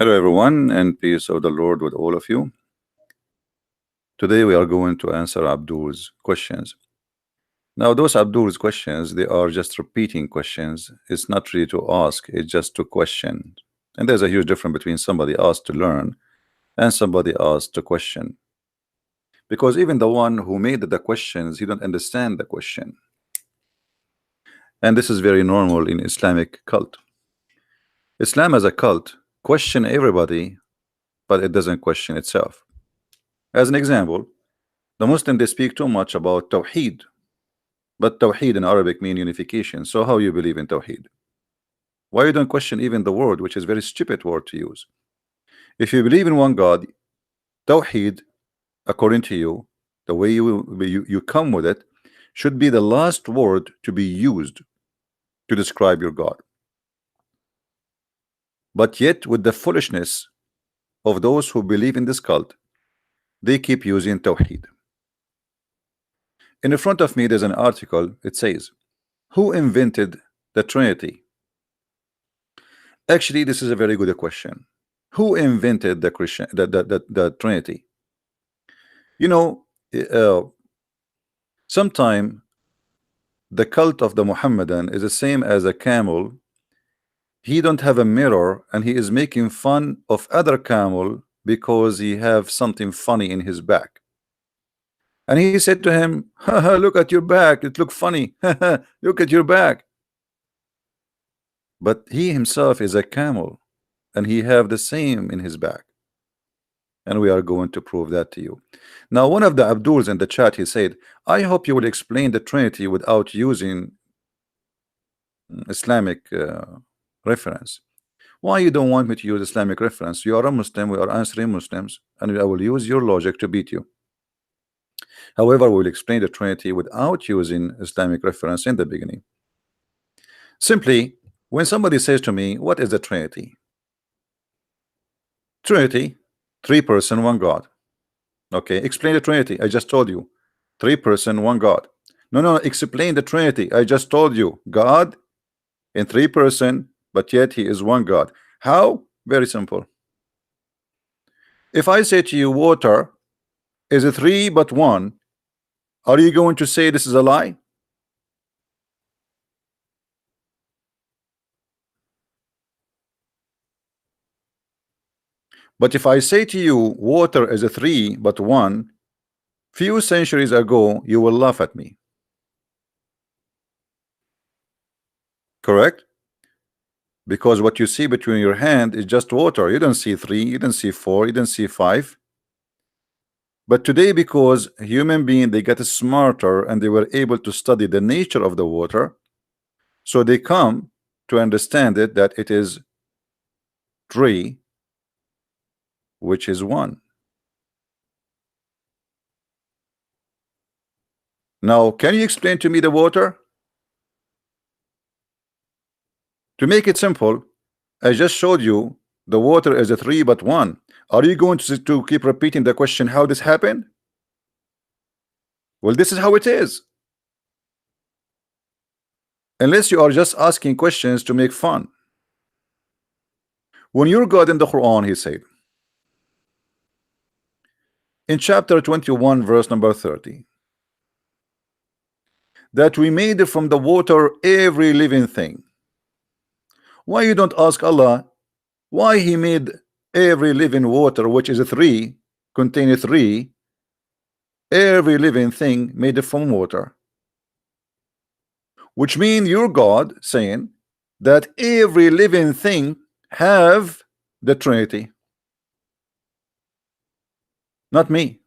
Hello, everyone, and peace of the Lord with all of you. Today, we are going to answer Abdul's questions. Now, those Abdul's questions, they are just repeating questions. It's not really to ask, it's just to question. And there's a huge difference between somebody asked to learn and somebody asked to question. Because even the one who made the questions, he don't understand the question. And this is very normal in Islamic cult. Islam as a cult question everybody, but it doesn't question itself. As an example, the Muslim, they speak too much about Tawheed, but Tawheed in Arabic mean unification. So how you believe in Tawheed? Why you don't question even the word, which is very stupid word to use? If you believe in one God, Tawheed, according to you, the way you come with it, should be the last word to be used to describe your God. But yet, with the foolishness of those who believe in this cult, they keep using Tawheed. In front of me, there's an article. It says, who invented the Trinity? Actually, this is a very good question. Who invented the Trinity? You know, sometime the cult of the Mohammedan is the same as a camel. He don't have a mirror, and he is making fun of other camel because he have something funny in his back. And he said to him, haha, look at your back, it look funny. Look at your back. But he himself is a camel, and he have the same in his back. And we are going to prove that to you. Now, one of the Abduls in the chat, he said, I hope you will explain the Trinity without using Islamic reference. Why you don't want me to use Islamic reference? You are a Muslim, we are answering Muslims, and I will use your logic to beat you. However, we will explain the Trinity without using Islamic reference in the beginning. Simply, when somebody says to me, what is the Trinity? Trinity, three person, one God. Okay, explain the Trinity. I just told you. Three person, one God. No, explain the Trinity. I just told you. God in three person, but yet he is one God. How? Very simple. If I say to you, water is a three but one, are you going to say this is a lie? But if I say to you, water is a three but one, few centuries ago, you will laugh at me. Correct? Because what you see between your hand is just water. You don't see three, you don't see four, you don't see five. But today, because human beings, they get smarter and they were able to study the nature of the water, so they come to understand it that it is three, which is one. Now, can you explain to me the water? To make it simple, I just showed you the water is a three but one. Are you going to keep repeating the question how this happened? Well, this is how it is. Unless you are just asking questions to make fun. When your God in the Quran, he said in chapter 21 verse number 30 that we made from the water every living thing. Why you don't ask Allah why he made every living water, which is a three, contain three, every living thing made from water? Which means your God saying that every living thing have the Trinity. Not me.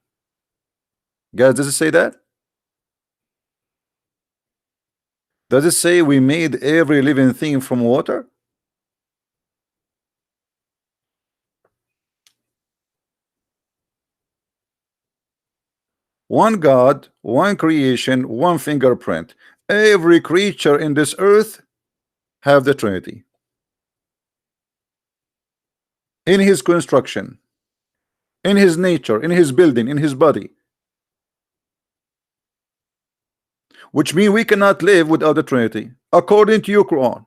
Guys, does it say that? Does it say we made every living thing from water? One God, one creation, one fingerprint. Every creature in this earth have the Trinity in his construction, in his nature, in his building, in his body. Which means we cannot live without the Trinity according to your Quran.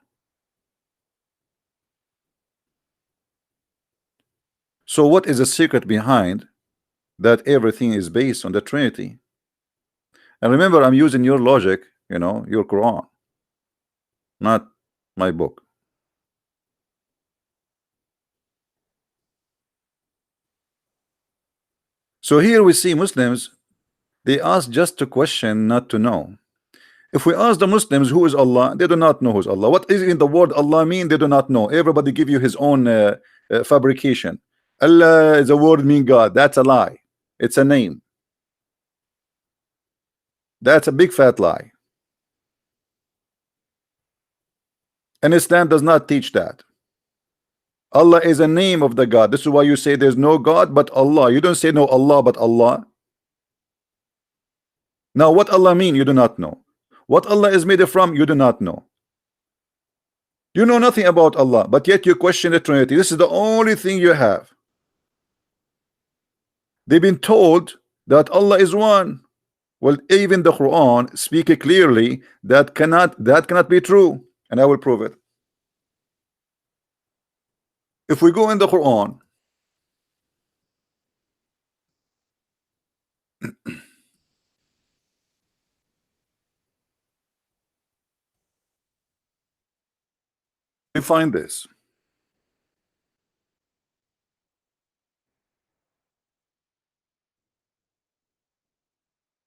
So what is the secret behind that everything is based on the Trinity? And remember, I'm using your logic, you know, your Quran, not my book. So here we see Muslims, they ask just to question, not to know. If we ask the Muslims who is Allah, they do not know who's Allah. What is in the word Allah mean? They do not know. Everybody give you his own fabrication. Allah is a word mean God. That's a lie. It's a name. That's a big fat lie. And Islam does not teach that. Allah is a name of the God. This is why you say there's no God but Allah. You don't say no Allah but Allah. Now what Allah mean? You do not know. What Allah is made from? You do not know. You know nothing about Allah, but yet you question the Trinity. This is the only thing you have. They've been told that Allah is one. Well, even the Quran speak clearly that cannot be true, and I will prove it. If we go in the Quran, we find this.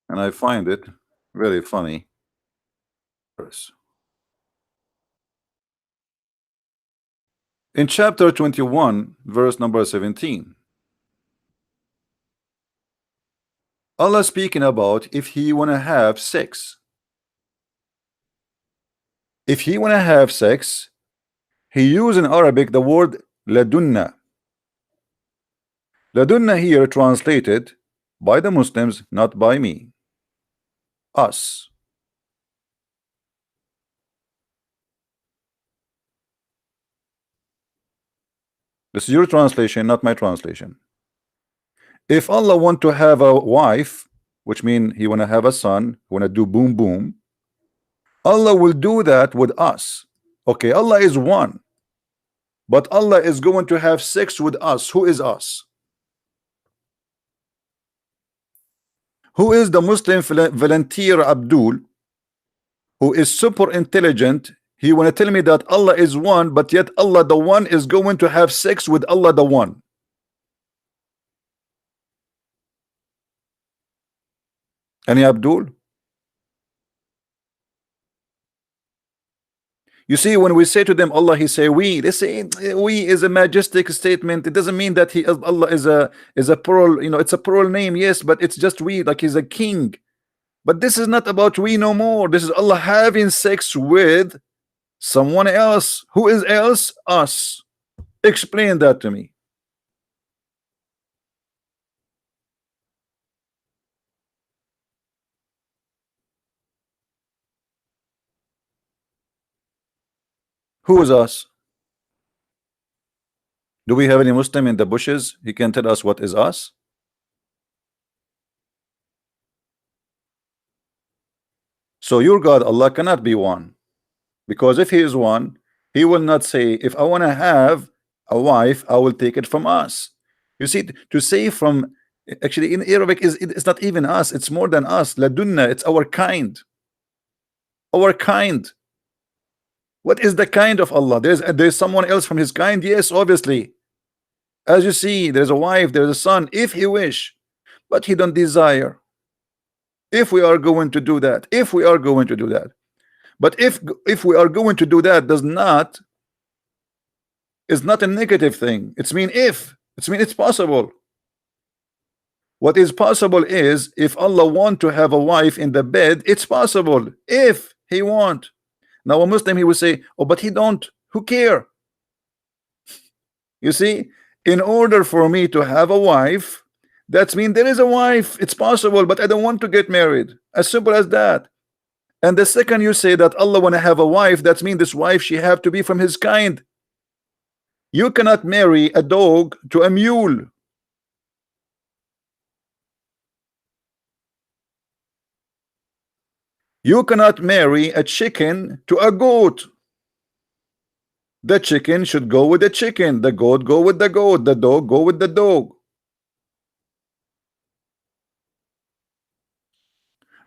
And I find it very funny. In chapter 21, verse number 17, Allah speaking about if he wanna have sex. If he wanna have sex, he used in Arabic the word ladunna. Ladunna here translated by the Muslims, not by me. Us. This is your translation, not my translation. If Allah want to have a wife, which means he want to have a son, want to do boom boom, Allah will do that with us. Okay, Allah is one, but Allah is going to have sex with us. Who is us? Who is the Muslim volunteer Abdul, who is super intelligent? He want to tell me that Allah is one, but yet Allah the one is going to have sex with Allah the one. Any Abdul? You see, when we say to them Allah, he say we. They say we is a majestic statement. It doesn't mean that he Allah is a plural, you know, it's a plural name, yes, but it's just we, like he's a king. But this is not about we no more. This is Allah having sex with someone else. Who is else? Us. Explain that to me. Who is us? Do we have any Muslim in the bushes? He can tell us what is us. So your God Allah cannot be one, because if he is one, he will not say if I want to have a wife I will take it from us. You see, to say from, actually in Arabic it's not even us, it's more than us. Ladunna, it's our kind. Our kind. What is the kind of Allah? There's someone else from his kind, yes, obviously. As you see, there's a wife, there's a son, if he wish, but he don't desire. If we are going to do that, if we are going to do that, but if we are going to do that, does not, is not a negative thing. It's mean if, it's mean it's possible. What is possible is if Allah want to have a wife in the bed, it's possible if he want. Now a Muslim, he will say, oh, but he don't, who care? You see, in order for me to have a wife, that's mean there is a wife, it's possible, but I don't want to get married. As simple as that. And the second you say that Allah want to have a wife, that's mean this wife, she have to be from his kind. You cannot marry a dog to a mule. You cannot marry a chicken to a goat. The chicken should go with the chicken, the goat go with the goat, the dog go with the dog.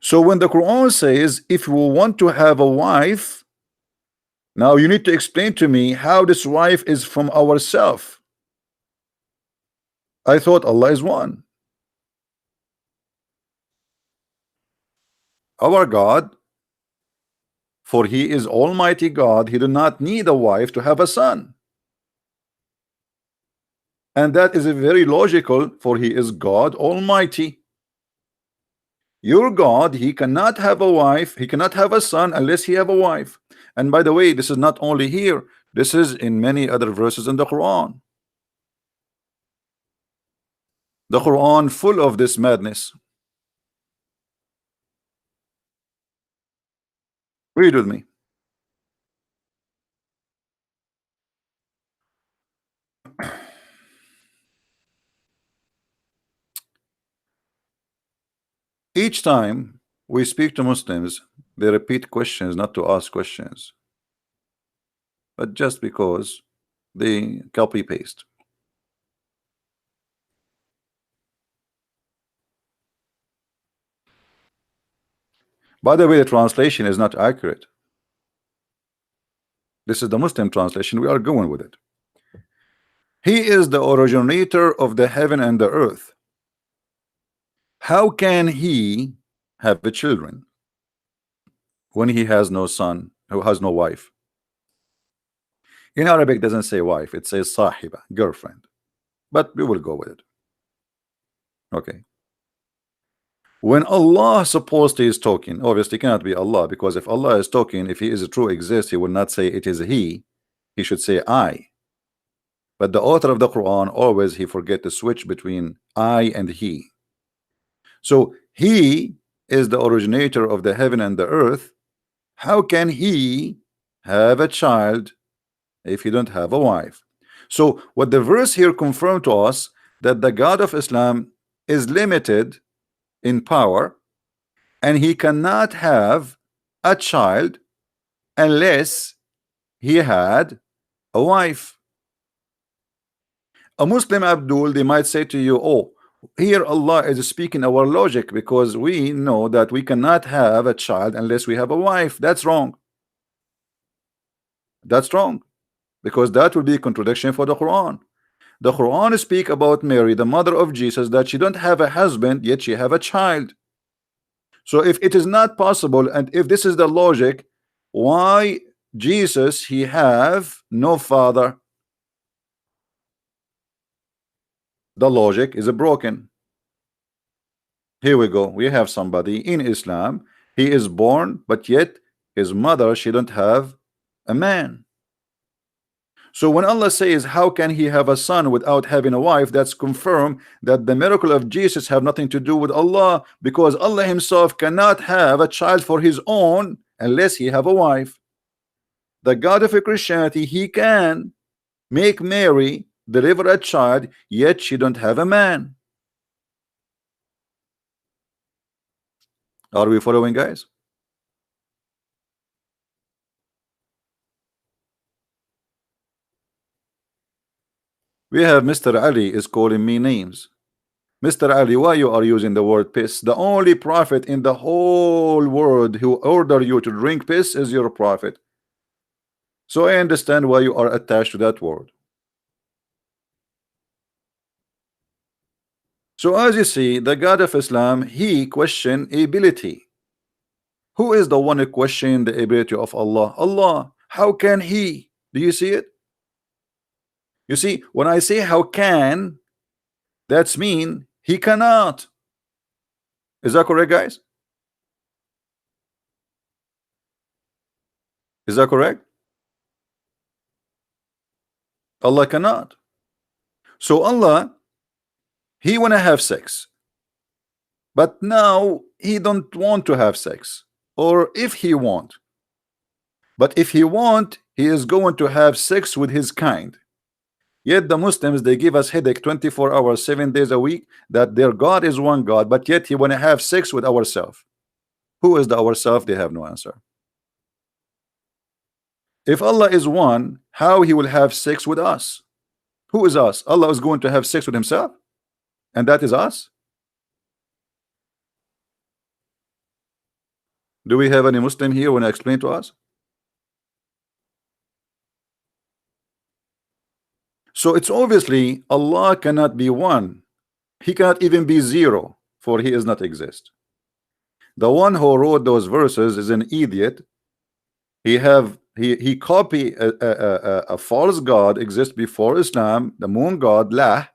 So when the Quran says if you want to have a wife, now you need to explain to me how this wife is from ourself. I thought Allah is one. Our God, for he is Almighty God, he do not need a wife to have a son. And that is a very logical, for he is God Almighty. Your God, he cannot have a wife, he cannot have a son unless he have a wife. And by the way, this is not only here, this is in many other verses in the Quran. The Quran full of this madness. Read with me. Each time we speak to Muslims, they repeat questions not to ask questions, but just because they copy paste. By the way, the translation is not accurate. This is the Muslim translation. We are going with it. He is the originator of the heaven and the earth. How can he have the children when he has no son, who has no wife? In Arabic, it doesn't say wife, it says sahiba, girlfriend. But we will go with it. Okay. When Allah supposedly is talking, obviously cannot be Allah, because if Allah is talking, if he is a true exist, he would not say it is he should say I. But the author of the Quran always he forget to switch between I and he. So he is the originator of the heaven and the earth. How can he have a child if he don't have a wife? So what the verse here confirmed to us, that the God of Islam is limited in power, and he cannot have a child unless he had a wife. A Muslim, Abdul, they might say to you, oh, here Allah is speaking our logic, because we know that we cannot have a child unless we have a wife. That's wrong. That's wrong, because that would be a contradiction for the Quran. The Quran speak about Mary, the mother of Jesus, that she don't have a husband, yet she have a child. So if it is not possible, and if this is the logic, why Jesus he have no father? The logic is broken. Here we go. We have somebody in Islam, he is born, but yet his mother, she don't have a man. So when Allah says how can he have a son without having a wife, that's confirmed that the miracle of Jesus have nothing to do with Allah, because Allah himself cannot have a child for his own unless he have a wife. The God of Christianity, he can make Mary deliver a child, yet she don't have a man. Are we following, guys? We have Mr. Ali is calling me names. Mr. Ali, why you are using the word piss? The only prophet in the whole world who order you to drink piss is your prophet. So I understand why you are attached to that word. So as you see, the God of Islam, he question ability. Who is the one who question the ability of Allah? Allah. How can he? Do you see it? You see, when I say how can, that's mean he cannot. Is that correct, guys? Is that correct? Allah cannot. So Allah, he wanna have sex, but now he don't want to have sex, or if he want. But if he want, he is going to have sex with his kind. Yet the Muslims, they give us headache 24 hours 7 days a week, that their God is one God, but yet he want to have sex with ourselves. Who is the ourself? They have no answer. If Allah is one, how he will have sex with us. Who is us? Allah is going to have sex with himself, and that is us. Do we have any Muslim here when I explain to us? So it's obviously Allah cannot be one. He cannot even be zero, for he is not exist. The one who wrote those verses is an idiot. He copy a false god exist before Islam, the moon god Lah,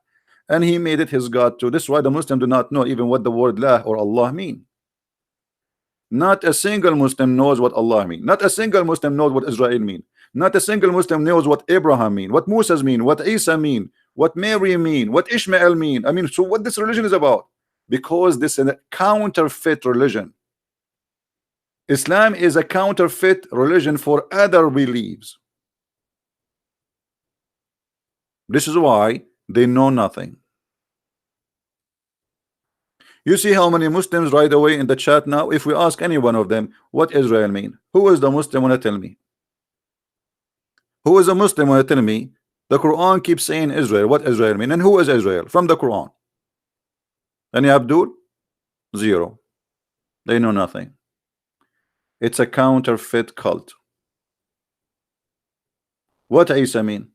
and he made it his god too. This is why the Muslims do not know even what the word Lah or Allah mean. Not a single Muslim knows what Allah mean. Not a single Muslim knows what Israel mean. Not a single Muslim knows what Abraham mean, what Moses mean, what Isa mean, what Mary mean, what Ishmael mean. I mean, so what this religion is about? Because this is a counterfeit religion. Islam is a counterfeit religion for other beliefs. This is why they know nothing. You see how many Muslims right away in the chat now? If we ask any one of them what Israel mean, who is the Muslim want to tell me? Who is a Muslim want to tell me the Quran keeps saying Israel? What Israel mean? And who is Israel from the Quran? Any Abdul? Zero. They know nothing. It's a counterfeit cult. What Isa mean?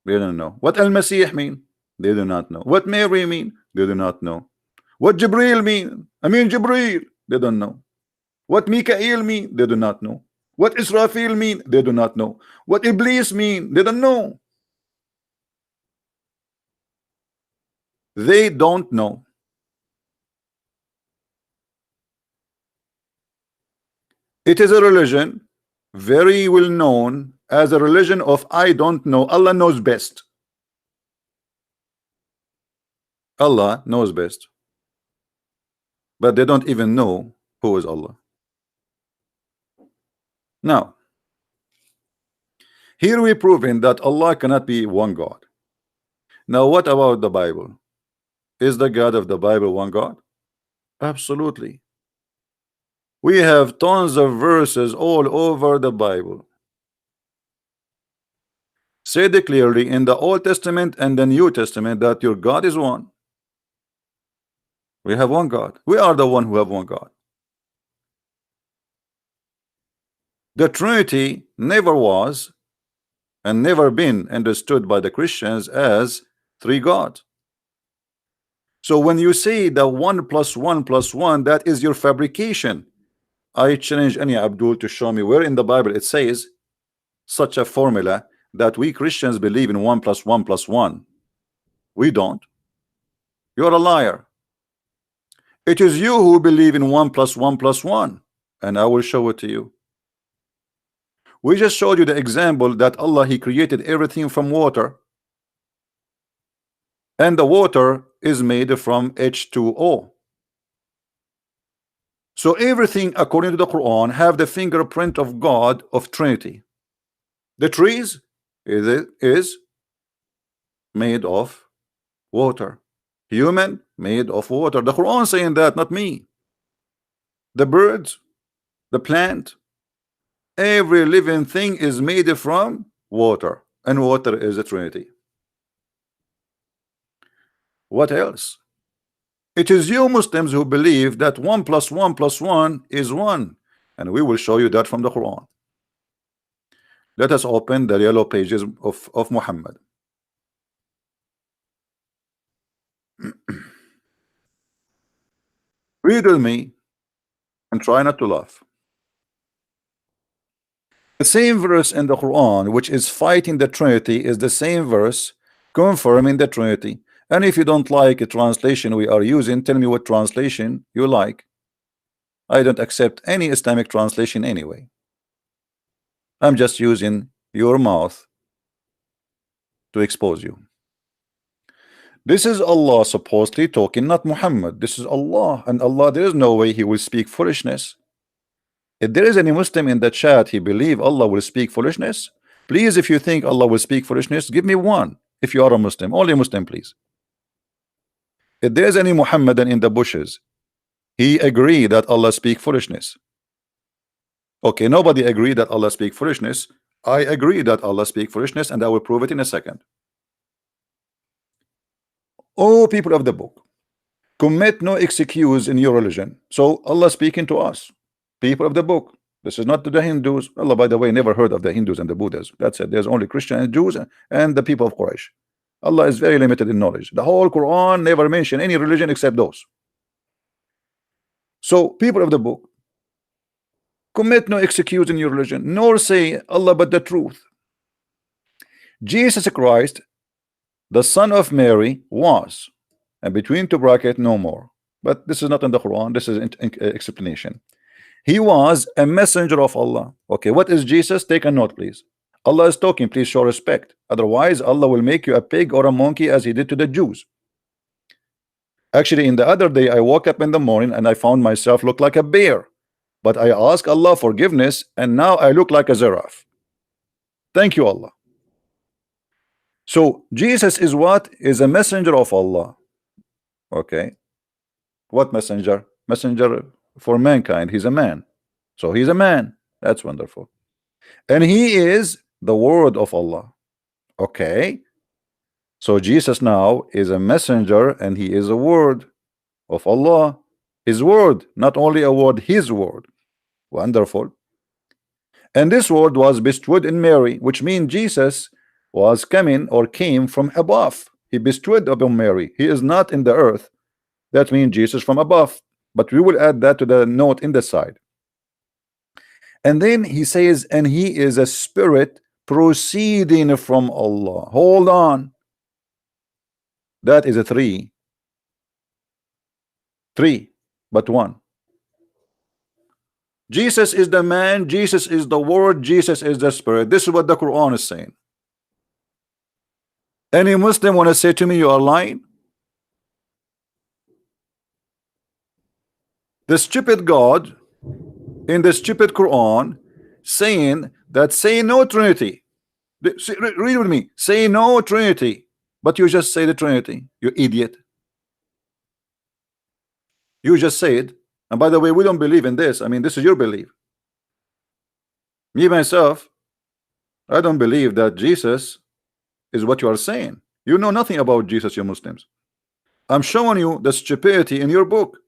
They don't know. What Al-Masih mean? They do not know. What Mary mean? They do not know. What Jibril mean? I mean Jibril. They don't know. What Mikael mean? They do not know. What Israfil mean? They do not know. What Iblis mean? They don't know. They don't know. It is a religion very well known as a religion of I don't know. Allah knows best. Allah knows best. But they don't even know who is Allah. Now, here we proving that Allah cannot be one God. Now, what about the Bible? Is the God of the Bible one God? Absolutely. We have tons of verses all over the Bible. Said it clearly in the Old Testament and the New Testament that your God is one. We have one God. We are the one who have one God. The Trinity never was and never been understood by the Christians as three gods. So when you say the 1 + 1 + 1, that is your fabrication. I challenge any Abdul to show me where in the Bible it says such a formula that we Christians believe in 1 + 1 + 1. We don't. You're a liar. It is you who believe in 1 + 1 + 1, and I will show it to you. We just showed you the example that Allah, He created everything from water, and the water is made from H2O. So everything according to the Quran have the fingerprint of God of Trinity. The trees is made of water. Human made of water. The Quran saying that, not me. The birds, the plant, every living thing is made from water, and water is a Trinity. What else? It is you Muslims who believe that 1 + 1 + 1 is 1, and we will show you that from the Quran. Let us open the yellow pages of Muhammad. Read with me and try not to laugh. The same verse in the Quran which is fighting the Trinity is the same verse confirming the Trinity. And if you don't like a translation we are using, tell me what translation you like. I don't accept any Islamic translation anyway. I'm just using your mouth to expose you. This is Allah supposedly talking, not Muhammad. This is Allah, and Allah, there is no way He will speak foolishness. If there is any Muslim in the chat, he believe Allah will speak foolishness, please, if you think Allah will speak foolishness, give me one. If you are a Muslim, only Muslim, please. If there is any Muhammadan in the bushes, he agree that Allah speak foolishness. Okay, nobody agree that Allah speak foolishness. I agree that Allah speak foolishness, and I will prove it in a second. Oh, people of the book, commit no excuse in your religion. So Allah speaking to us, people of the book. This is not to the Hindus. Allah, by the way, never heard of the Hindus and the Buddhas. That's it. There's only Christians and Jews and the people of Quraysh. Allah is very limited in knowledge. The whole Quran never mentioned any religion except those. So, people of the book, commit no excuse in your religion, nor say Allah but the truth. Jesus Christ, the son of Mary, was, and between two brackets, no more. But this is not in the Quran. This is in explanation. He was a messenger of Allah. Okay, what is Jesus? Take a note, please. Allah is talking. Please show respect. Otherwise, Allah will make you a pig or a monkey, as He did to the Jews. Actually, in the other day, I woke up in the morning and I found myself look like a bear. But I asked Allah forgiveness, and now I look like a giraffe. Thank you, Allah. So Jesus is what? Is a messenger of Allah. Okay. What messenger? Messenger for mankind. He's a man. So he's a man. That's wonderful. And he is the word of Allah. Okay. So Jesus now is a messenger, and he is a word of Allah. His word, not only a word, his word. Wonderful. And this word was bestowed in Mary, which means Jesus was coming or came from above. He bestowed upon Mary. He is not in the earth. That means Jesus from above. But we will add that to the note in the side. And then he says, and he is a spirit proceeding from Allah. Hold on. That is a three, but one. Jesus is the man, Jesus is the word, Jesus is the spirit. This is what the Quran is saying. Any Muslim want to say to me you are lying? The stupid God in the stupid Quran saying that say no Trinity. Read with me. Say no Trinity. But you just say the Trinity. You idiot. You just say it. And by the way, we don't believe in this. I mean, this is your belief. Me myself, I don't believe that Jesus is what you are saying. You know nothing about Jesus, you Muslims. I'm showing you the stupidity in your book.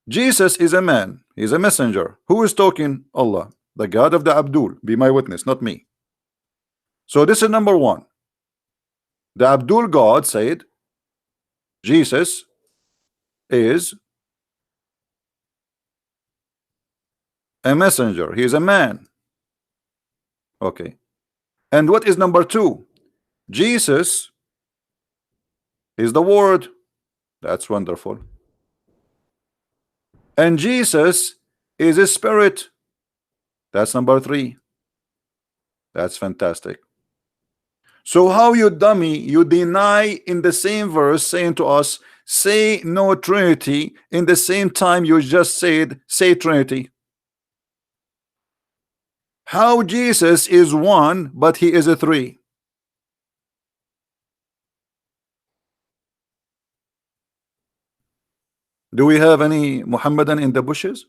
Jesus is a man. He's a messenger. Who is talking? Allah, the God of the Abdul. Be my witness, not me. So this is number one. The Abdul God said Jesus is a messenger. He is a man. Okay. And what is number two? Jesus is the word. That's wonderful. And Jesus is a spirit. That's number three. That's fantastic. So how, you dummy, you deny in the same verse saying to us, say no Trinity, in the same time you just said say Trinity. How Jesus is one but he is a three? Do we have any Muhammadan in the bushes?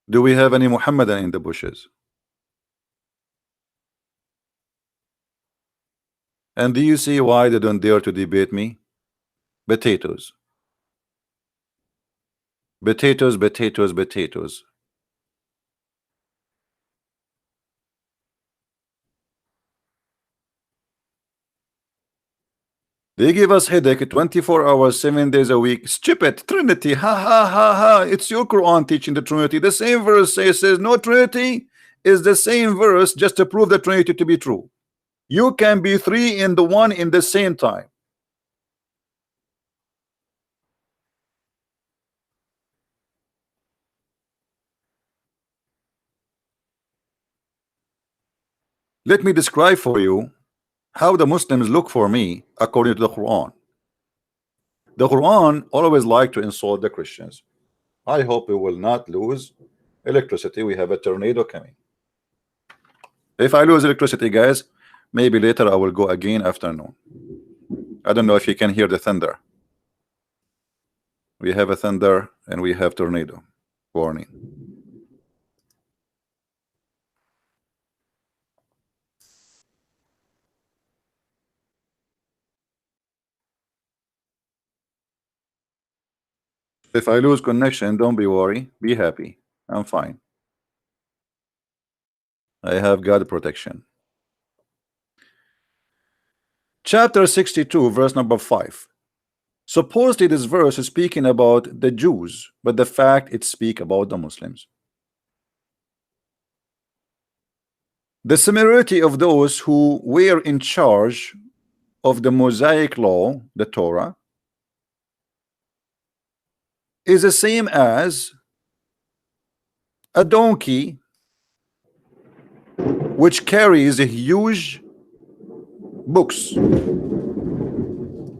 Do we have any Muhammadan in the bushes? And do you see why they don't dare to debate me? Potatoes. Potatoes, potatoes, potatoes. They give us headache 24 hours, 7 days a week. Stupid Trinity. Ha ha ha ha. It's your Quran teaching the Trinity. The same verse says no Trinity is the same verse just to prove the Trinity to be true. You can be three in the one in the same time. Let me describe for you how the Muslims look for me according to the Quran. The Quran always like to insult the Christians. I hope we will not lose electricity. We have a tornado coming. If I lose electricity, guys, maybe later I will go again afternoon. I don't know if you can hear the thunder. We have a thunder and we have tornado warning. If I lose connection, don't be worried. Be happy. I'm fine. I have God protection. Chapter 62, verse number 5. Supposedly this verse is speaking about the Jews, but the fact it speaks about the Muslims. The similarity of those who were in charge of the Mosaic law, the Torah, is the same as a donkey which carries a huge books.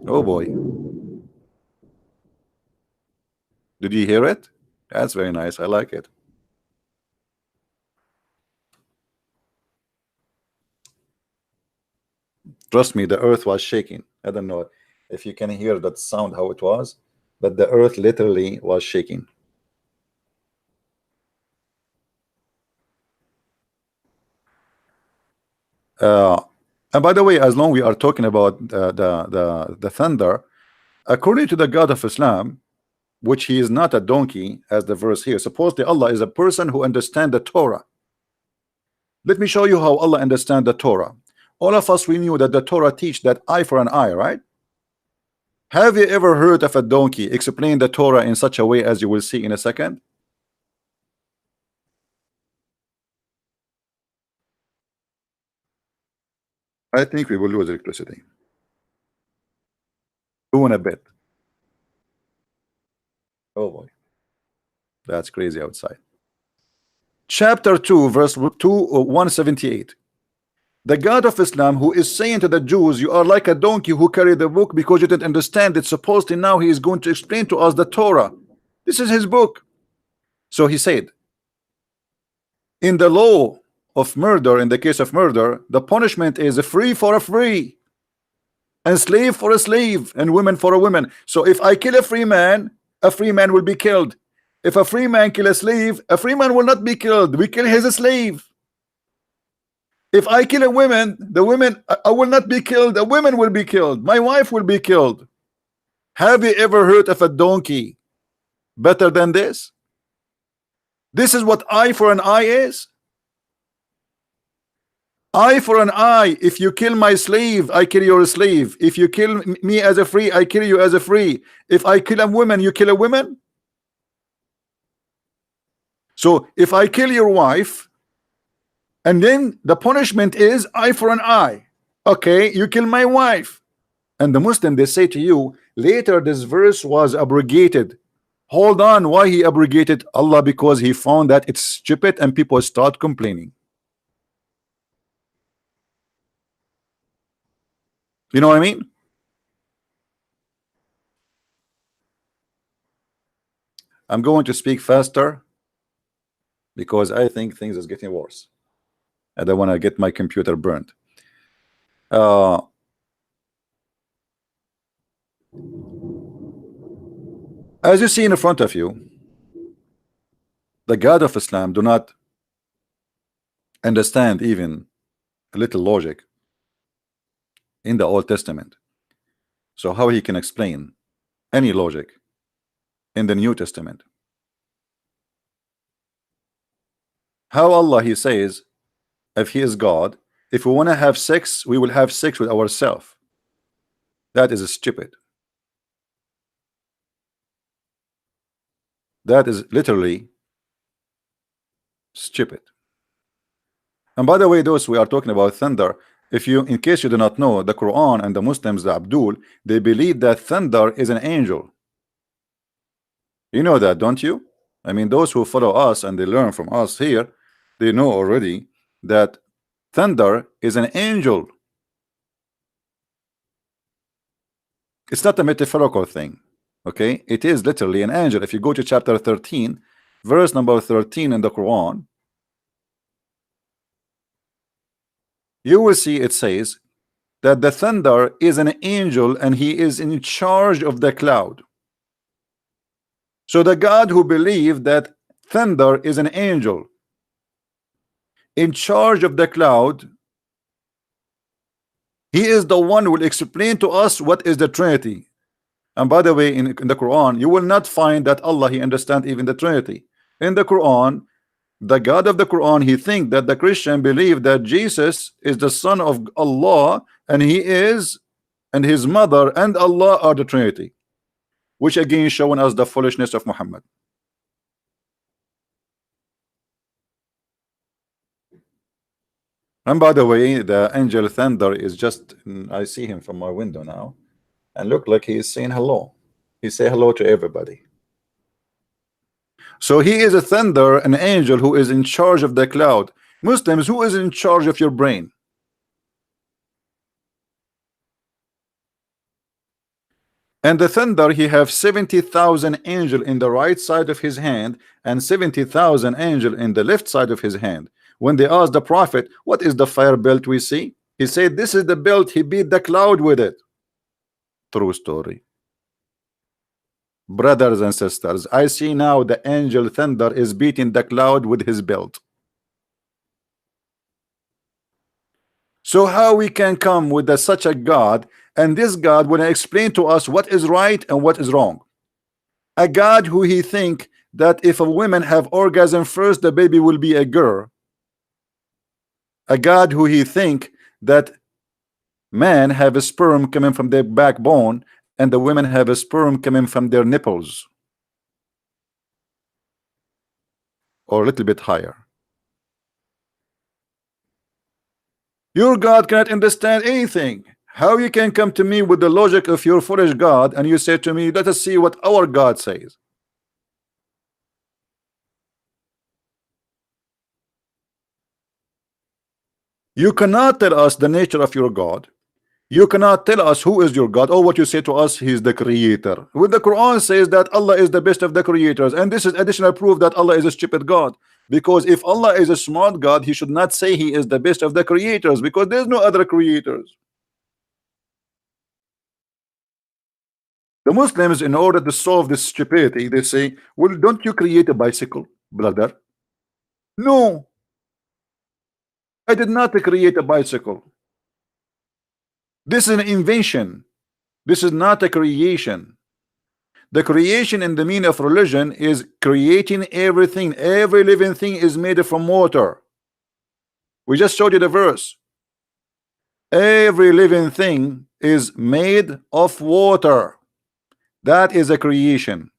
Oh boy. Did you hear it? That's very nice. I like it. Trust me, the earth was shaking. I don't know if you can hear that sound, how it was, but the earth literally was shaking. And by the way, as long we are talking about the thunder, according to the God of Islam, which he is not a donkey, as the verse here, supposedly Allah is a person who understands the Torah. Let me show you how Allah understands the Torah. All of us, we knew that the Torah teach that eye for an eye, right? Have you ever heard of a donkey explain the Torah in such a way as you will see in a second? I think we will lose electricity. Doing a bit. Oh boy. That's crazy outside. Chapter 2, verse 178. The God of Islam who is saying to the Jews, you are like a donkey who carried the book because you didn't understand it. Supposedly now he is going to explain to us the Torah. This is his book. So he said, in the law of murder, in the case of murder, the punishment is a free for a free, and slave for a slave, and women for a woman. So if I kill a free man will be killed. If a free man kill a free man will not be killed. We kill his slave. If I kill a woman, I will not be killed. A woman will be killed. My wife will be killed. Have you ever heard of a donkey better than this? This is what eye for an eye is. Eye for an eye. If you kill my slave, I kill your slave. If you kill me as a free, I kill you as a free. If I kill a woman, you kill a woman. So if I kill your wife, and then the punishment is eye for an eye. Okay, you kill my wife. And the Muslim, they say to you, later this verse was abrogated. Hold on, why he abrogated? Allah, because he found that it's stupid and people start complaining. You know what I mean? I'm going to speak faster because I think things is getting worse. I don't want to get my computer burned. As you see in front of you, the God of Islam do not understand even a little logic in the Old Testament. So how he can explain any logic in the New Testament? How Allah, he says, if he is God, if we want to have sex, we will have sex with ourselves. That is stupid. That is literally stupid. And by the way, those we are talking about thunder, if you, in case you do not know, the Quran and the Muslims, the Abdul, they believe that thunder is an angel. You know that, don't you? I mean, those who follow us and they learn from us here, they know already that thunder is an angel. It's not a metaphorical thing. Okay, it is literally an angel. If you go to chapter 13, verse number 13 in the Quran, you will see it says that the thunder is an angel and he is in charge of the cloud. So the God who believed that thunder is an angel in charge of the cloud, he is the one who will explain to us what is the Trinity. And by the way, in the Quran, you will not find that Allah he understand even the Trinity. In the Quran, the God of the Quran, he think that the Christian believe that Jesus is the son of Allah, and he is, and his mother and Allah are the Trinity, which again showing us the foolishness of Muhammad. And by the way, the angel thunder is just, I see him from my window now, and look like he is saying hello. He say hello to everybody. So he is a thunder, an angel who is in charge of the cloud. Muslims, who is in charge of your brain? And the thunder, he have 70,000 angel in the right side of his hand and 70,000 angel in the left side of his hand. When they asked the prophet, what is the fire belt we see? He said, this is the belt, he beat the cloud with it. True story. Brothers and sisters, I see now the angel thunder is beating the cloud with his belt. So how we can come with such a God, and this God will explain to us what is right and what is wrong? A God who he think that if a woman have orgasm first, the baby will be a girl. A God who he think that men have a sperm coming from their backbone and the women have a sperm coming from their nipples, or a little bit higher. Your God cannot understand anything. How you can come to me with the logic of your foolish God and you say to me, let us see what our God says? You cannot tell us the nature of your God. You cannot tell us who is your God. Or what you say to us, he is the creator. When the Quran says that Allah is the best of the creators, and this is additional proof that Allah is a stupid God. Because if Allah is a smart God, he should not say he is the best of the creators, because there's no other creators. The Muslims, in order to solve this stupidity, they say, well, don't you create a bicycle, brother? No, I did not create a bicycle. This is an invention. This is not a creation. The creation in the meaning of religion is creating everything. Every living thing is made from water. We just showed you the verse. Every living thing is made of water. That is a creation.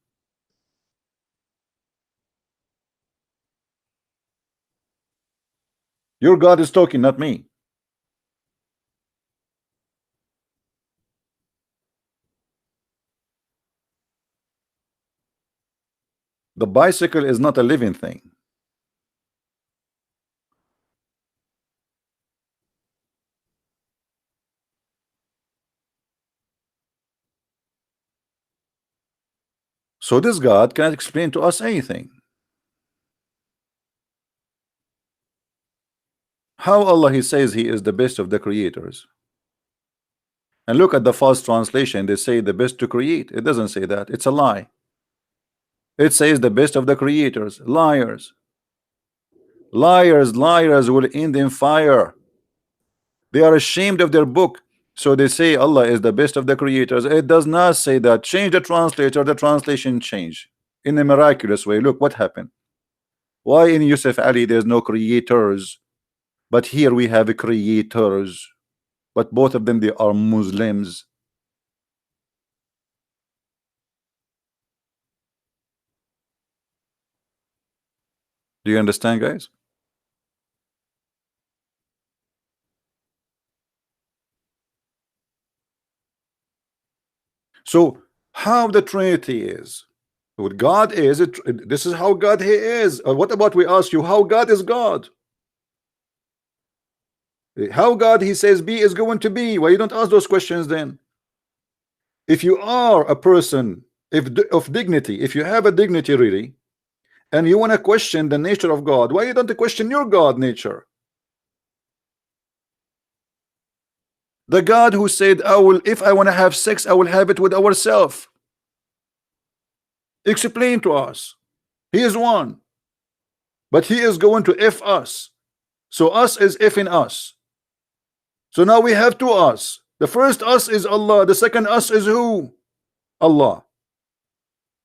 Your God is talking, not me. The bicycle is not a living thing. So this God cannot explain to us anything. How Allah he says he is the best of the creators? And look at the false translation. They say the best to create. It doesn't say that. It's a lie. It says the best of the creators. Liars. Liars, liars will end in fire. They are ashamed of their book. So they say Allah is the best of the creators. It does not say that. Change the translator. The translation change in a miraculous way. Look what happened. Why in Yusuf Ali there's no creators, but here we have creators, but both of them they are Muslims. Do you understand, guys? So how the Trinity is, what God is, this is how God he is. What about we ask you how God is God? How God he says be is going to be. Why you don't ask those questions then? If you are a person of dignity, if you have a dignity really, and you want to question the nature of God, why you don't question your God nature? The God who said, I will, if I want to have sex, I will have it with ourselves. Explain to us. He is one, but he is going to F us. So us is Fing us. So now we have two us. The first us is Allah. The second us is who? Allah.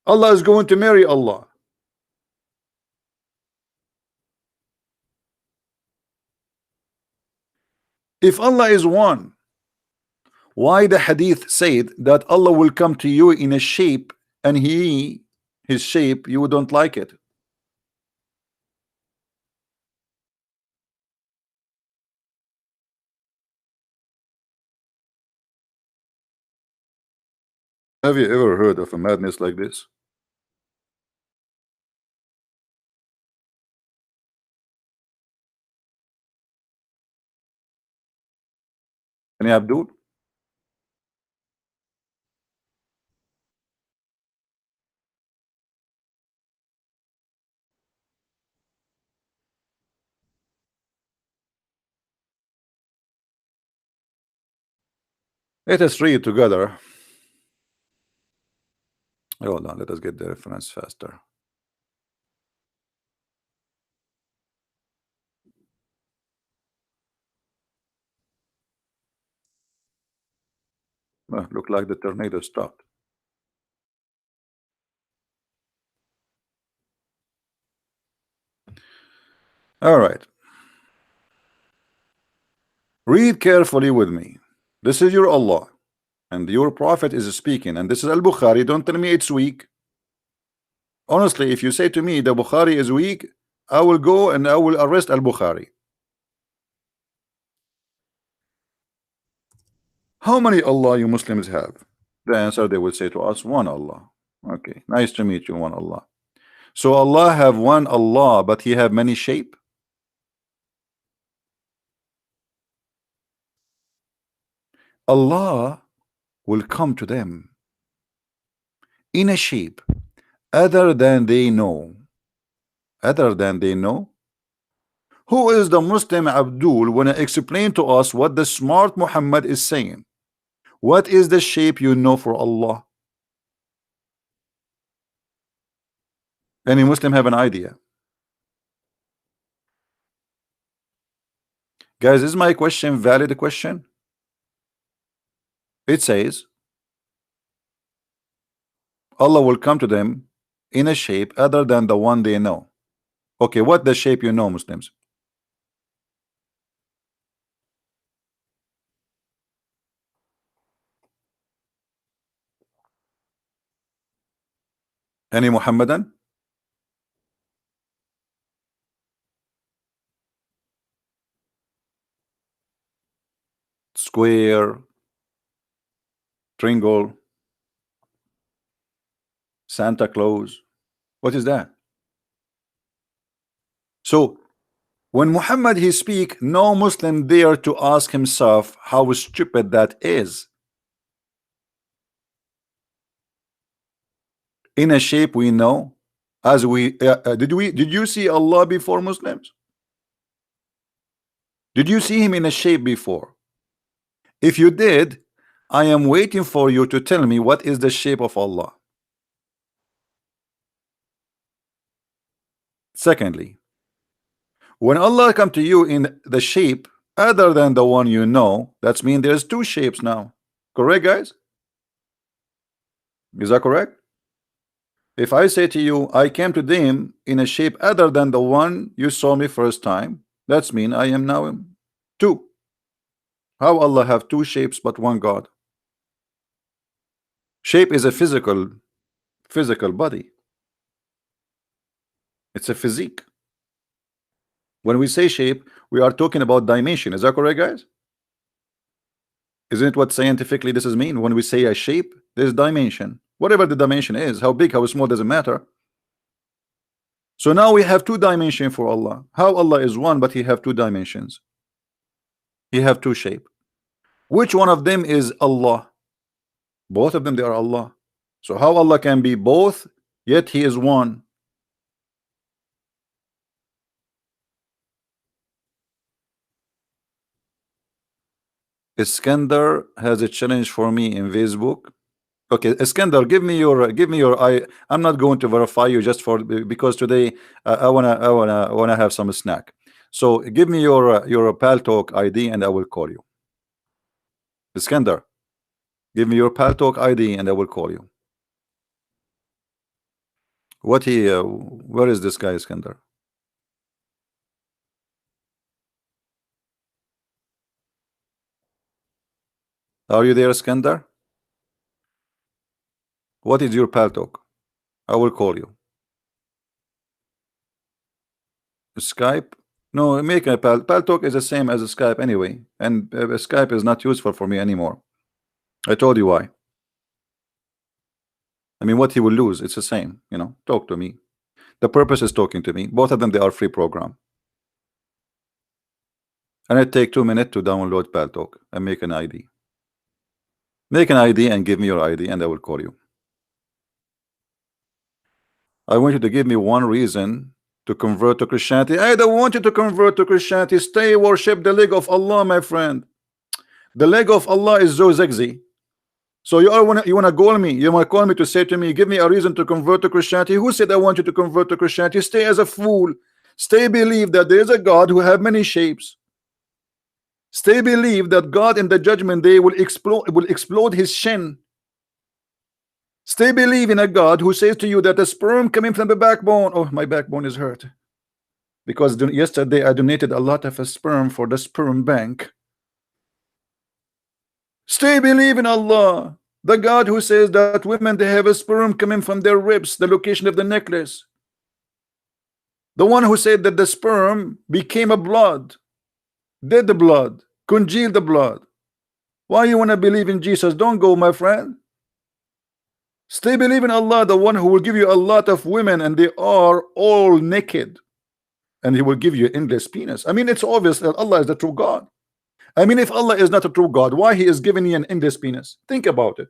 Allah is going to marry Allah. If Allah is one, why the hadith said that Allah will come to you in a shape, and his shape, you don't like it? Have you ever heard of a madness like this? Any Abdul? Let us read together. Hold on, let us get the reference faster. Look like the tornado stopped. All right. Read carefully with me. This is your Allah, and your Prophet is speaking, and this is Al-Bukhari. Don't tell me it's weak. Honestly, if you say to me the Bukhari is weak, I will go and I will arrest Al-Bukhari. How many Allah you Muslims have? The answer they will say to us, one Allah. Okay, nice to meet you, one Allah. So Allah have one Allah, but he have many shape. Allah will come to them in a shape other than they know. Other than they know. Who is the Muslim Abdul when I explain to us what the smart Muhammad is saying? What is the shape you know for Allah? Any Muslim have an idea? Guys, is my question valid question? It says Allah will come to them in a shape other than the one they know. Okay, what the shape you know, Muslims? Any Muhammadan? Square, triangle, Santa Claus. What is that? So when Muhammad he speak, no Muslim dare to ask himself how stupid that is. In a shape we know, as we did you see Allah before, Muslims? Did you see him in a shape before? If you did, I am waiting for you to tell me what is the shape of Allah. Secondly, when Allah come to you in the shape other than the one you know, that's mean there's two shapes now. Correct, guys? Is that correct? If I say to you, I came to them in a shape other than the one you saw me first time, that's mean I am now two. How Allah have two shapes but one God? Shape is a physical body. It's a physique. When we say shape, we are talking about dimension. Is that correct, guys? Isn't it what scientifically this is mean? When we say a shape, there's dimension. Whatever the dimension is, how big, how small, doesn't matter. So now we have two dimensions for Allah. How Allah is one, but he have two dimensions. He have two shape. Which one of them is Allah? Both of them, they are Allah. So how Allah can be both, yet he is one? Iskandar has a challenge for me in Facebook. Okay, Iskandar, give me your I'm not going to verify you just for because today I wanna have some snack. So give me your Pal Talk ID and I will call you. Iskandar, give me your Pal Talk ID and I will call you. What he where is this guy, Iskandar? Are you there, Iskandar? What is your Pal Talk? I will call you. Skype? No, make a Pal Talk is the same as a Skype anyway, and Skype is not useful for me anymore. I told you why. I mean, what he will lose, it's the same, you know. Talk to me. The purpose is talking to me. Both of them, they are free program. And it take 2 minutes to download Pal Talk and make an ID. Make an ID and give me your ID, and I will call you. I want you to give me one reason to convert to Christianity. I don't want you to convert to Christianity. Stay worship the leg of Allah, my friend. The leg of Allah is so sexy. So you wanna call me? You wanna call me to say to me, give me a reason to convert to Christianity? Who said I want you to convert to Christianity? Stay as a fool. Stay believe that there is a God who have many shapes. Stay believe that God in the judgment day will explode his shin. Stay believe in a God who says to you that the sperm coming from the backbone. Oh, my backbone is hurt because yesterday I donated a lot of a sperm for the sperm bank. Stay believe in Allah, the God who says that women they have a sperm coming from their ribs, the location of the necklace. The one who said that the sperm became a blood, did the blood, congealed the blood. Why you want to believe in Jesus? Don't go, my friend. Stay believe in Allah, the one who will give you a lot of women and they are all naked, and he will give you endless penis. I mean, it's obvious that Allah is the true God. I mean, if Allah is not a true God, why he is giving you an endless penis? Think about it.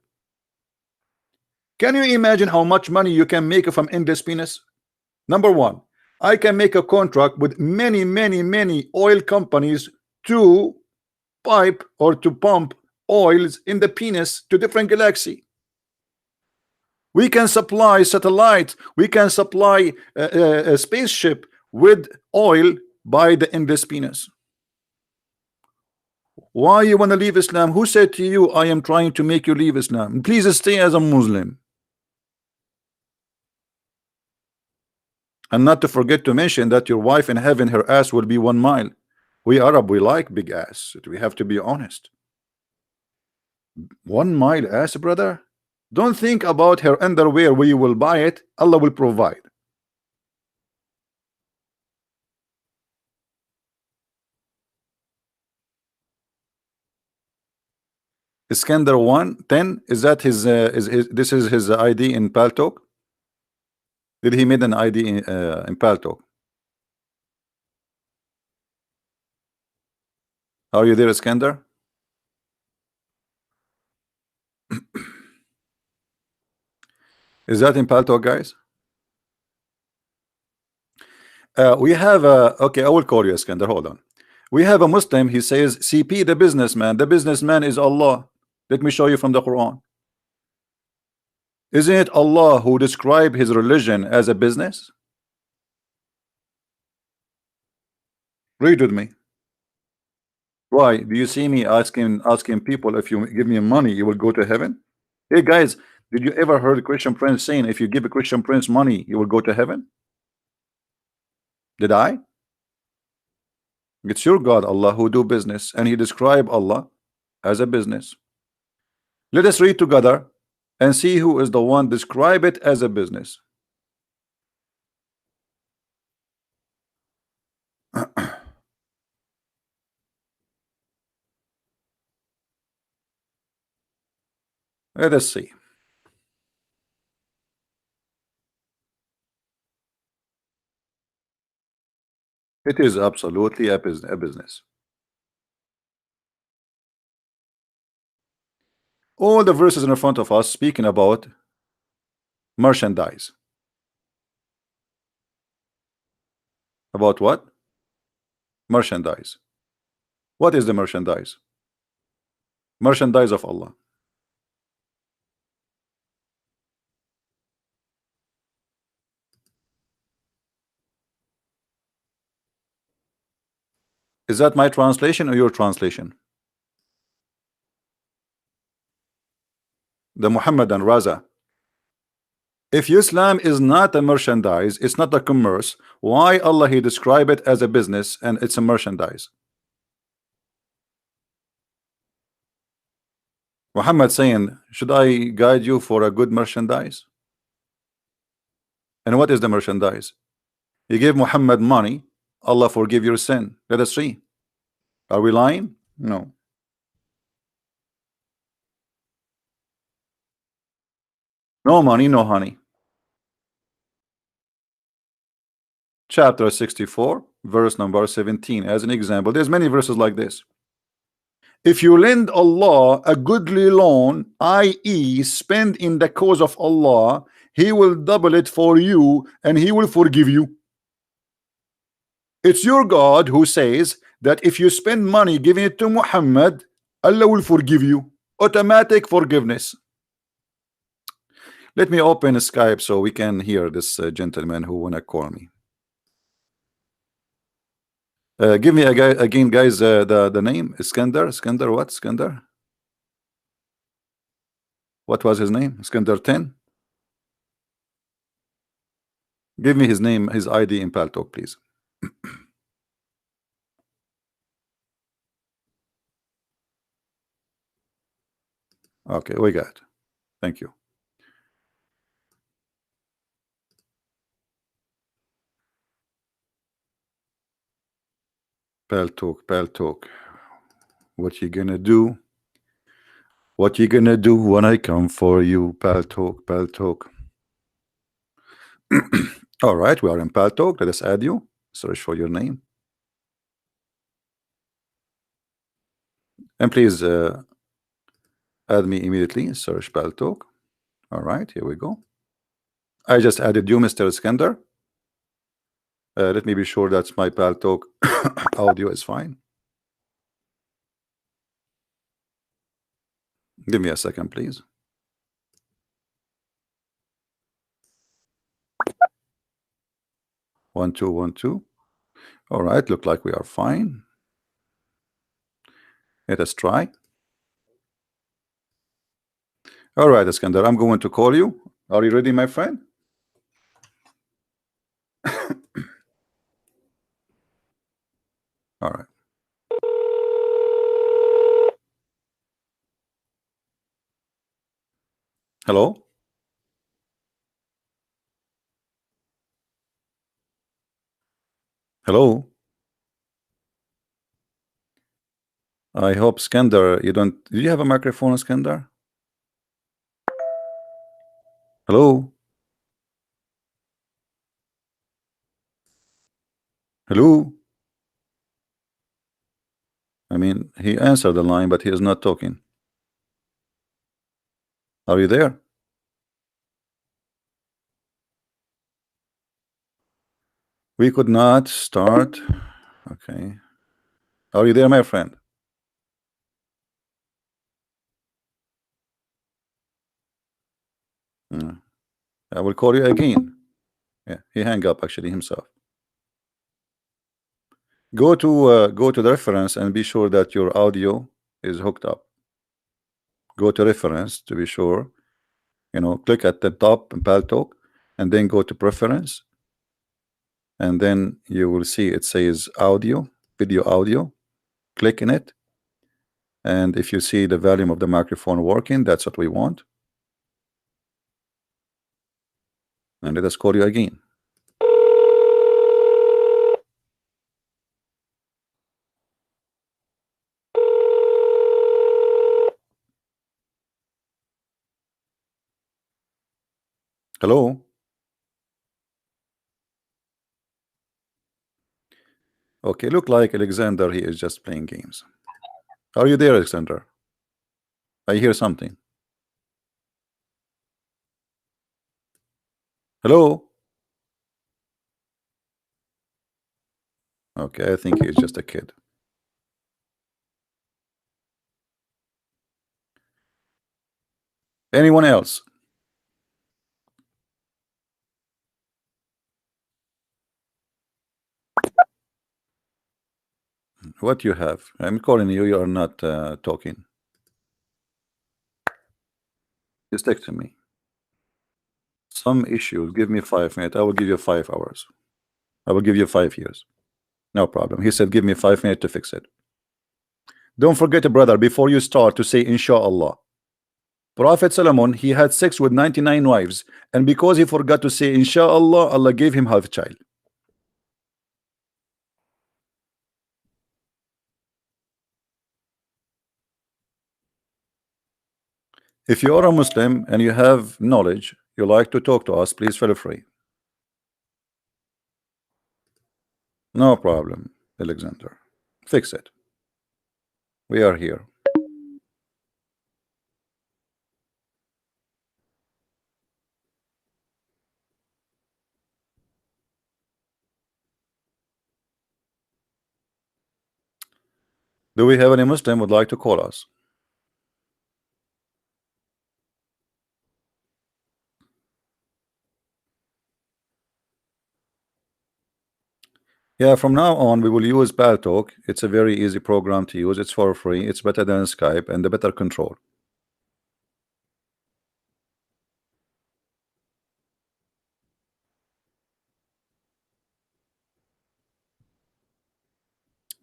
Can you imagine how much money you can make from endless penis? Number one, I can make a contract with many oil companies to pipe or to pump oils in the penis to different galaxy. We can supply satellite, we can supply a spaceship with oil by the endless penis. Why you want to leave Islam? Who said to you I am trying to make you leave Islam? Please stay as a Muslim. And not to forget to mention that your wife in heaven, her ass will be 1 mile. We Arab, we like big ass. We have to be honest. 1 mile ass, brother. Don't think about her underwear where you will buy it. Allah will provide. Iskandar 110, is that his this is his ID in Pal Talk? Did he made an ID in Pal Talk? Are you there, Iskandar? Is that in Pal Talk, guys? We have a okay, I will call you, Iskandar. Hold on. We have a Muslim, he says CP the businessman is Allah. Let me show you from the Quran. Isn't it Allah who described his religion as a business? Read with me. Why do you see me asking people, if you give me money you will go to heaven? Hey guys, did you ever heard a Christian prince saying if you give a Christian prince money you will go to heaven? Did I? It's your God Allah who do business, and he described Allah as a business. Let us read together and see who is the one describe it as a business. Let us see. It is absolutely a business. All the verses in front of us speaking about merchandise. About what? Merchandise. What is the merchandise? Merchandise of Allah. Is that my translation or your translation? The Muhammadan Raza. If Islam is not a merchandise, it's not a commerce, why Allah He describe it as a business and it's a merchandise? Muhammad saying, should I guide you for a good merchandise? And what is the merchandise? You give Muhammad money, Allah forgive your sin. Let us see. Are we lying? No. No money, no honey. Chapter 64, verse number 17. As an example, there's many verses like this. If you lend Allah a goodly loan, i.e. spend in the cause of Allah, He will double it for you and He will forgive you. It's your God who says that if you spend money giving it to Muhammad, Allah will forgive you. Automatic forgiveness. Let me open Skype so we can hear this gentleman who wanna call me. Give me again, guys, the name. Iskandar what? Iskandar? What was his name? Iskandar 10? Give me his name, his ID in Paltalk, please. Okay, we got it. Thank you. Paltalk. What you gonna do? What you gonna do when I come for you? Paltalk. All right, we are in Paltalk. Let us add you. Search for your name. And please add me immediately. Search Paltalk. All right, here we go. I just added you, Mr. Iskandar. Let me be sure that's my Paltalk audio is fine. Give me a second, please. One, two, 1, 2. All right, look like we are fine. Let us try. All right, Iskandar, I'm going to call you. Are you ready, my friend? All right. Hello? Hello? I hope, Skandar, you don't... Do you have a microphone, Skandar? Hello? Hello? I mean, he answered the line, but he is not talking. Are you there? We could not start. Okay. Are you there, my friend? I will call you again. Yeah, he hung up actually himself. Go to the reference and be sure that your audio is hooked up. Go to reference to be sure. You know, click at the top in Paltalk and then go to preference, and then you will see it says audio, video audio. Click in it, and if you see the volume of the microphone working, that's what we want. And let us call you again. Hello? Okay, look like Alexander, he is just playing games. Are you there, Alexander? I hear something. Hello? Okay, I think he's just a kid. Anyone else? What you have? I'm calling you. You are not talking. Just text me. Some issues. Give me 5 minutes. I will give you 5 hours. I will give you 5 years. No problem. He said, give me 5 minutes to fix it. Don't forget, brother, before you start to say Inshallah. Prophet Solomon, he had sex with 99 wives, and because he forgot to say Inshallah, Allah gave him half child. If you are a Muslim and you have knowledge, you like to talk to us, please feel free. No problem, Alexander. Fix it. We are here. Do we have any Muslim would like to call us? Yeah, from now on we will use Paltalk. It's a very easy program to use. It's for free. It's better than Skype and the better control.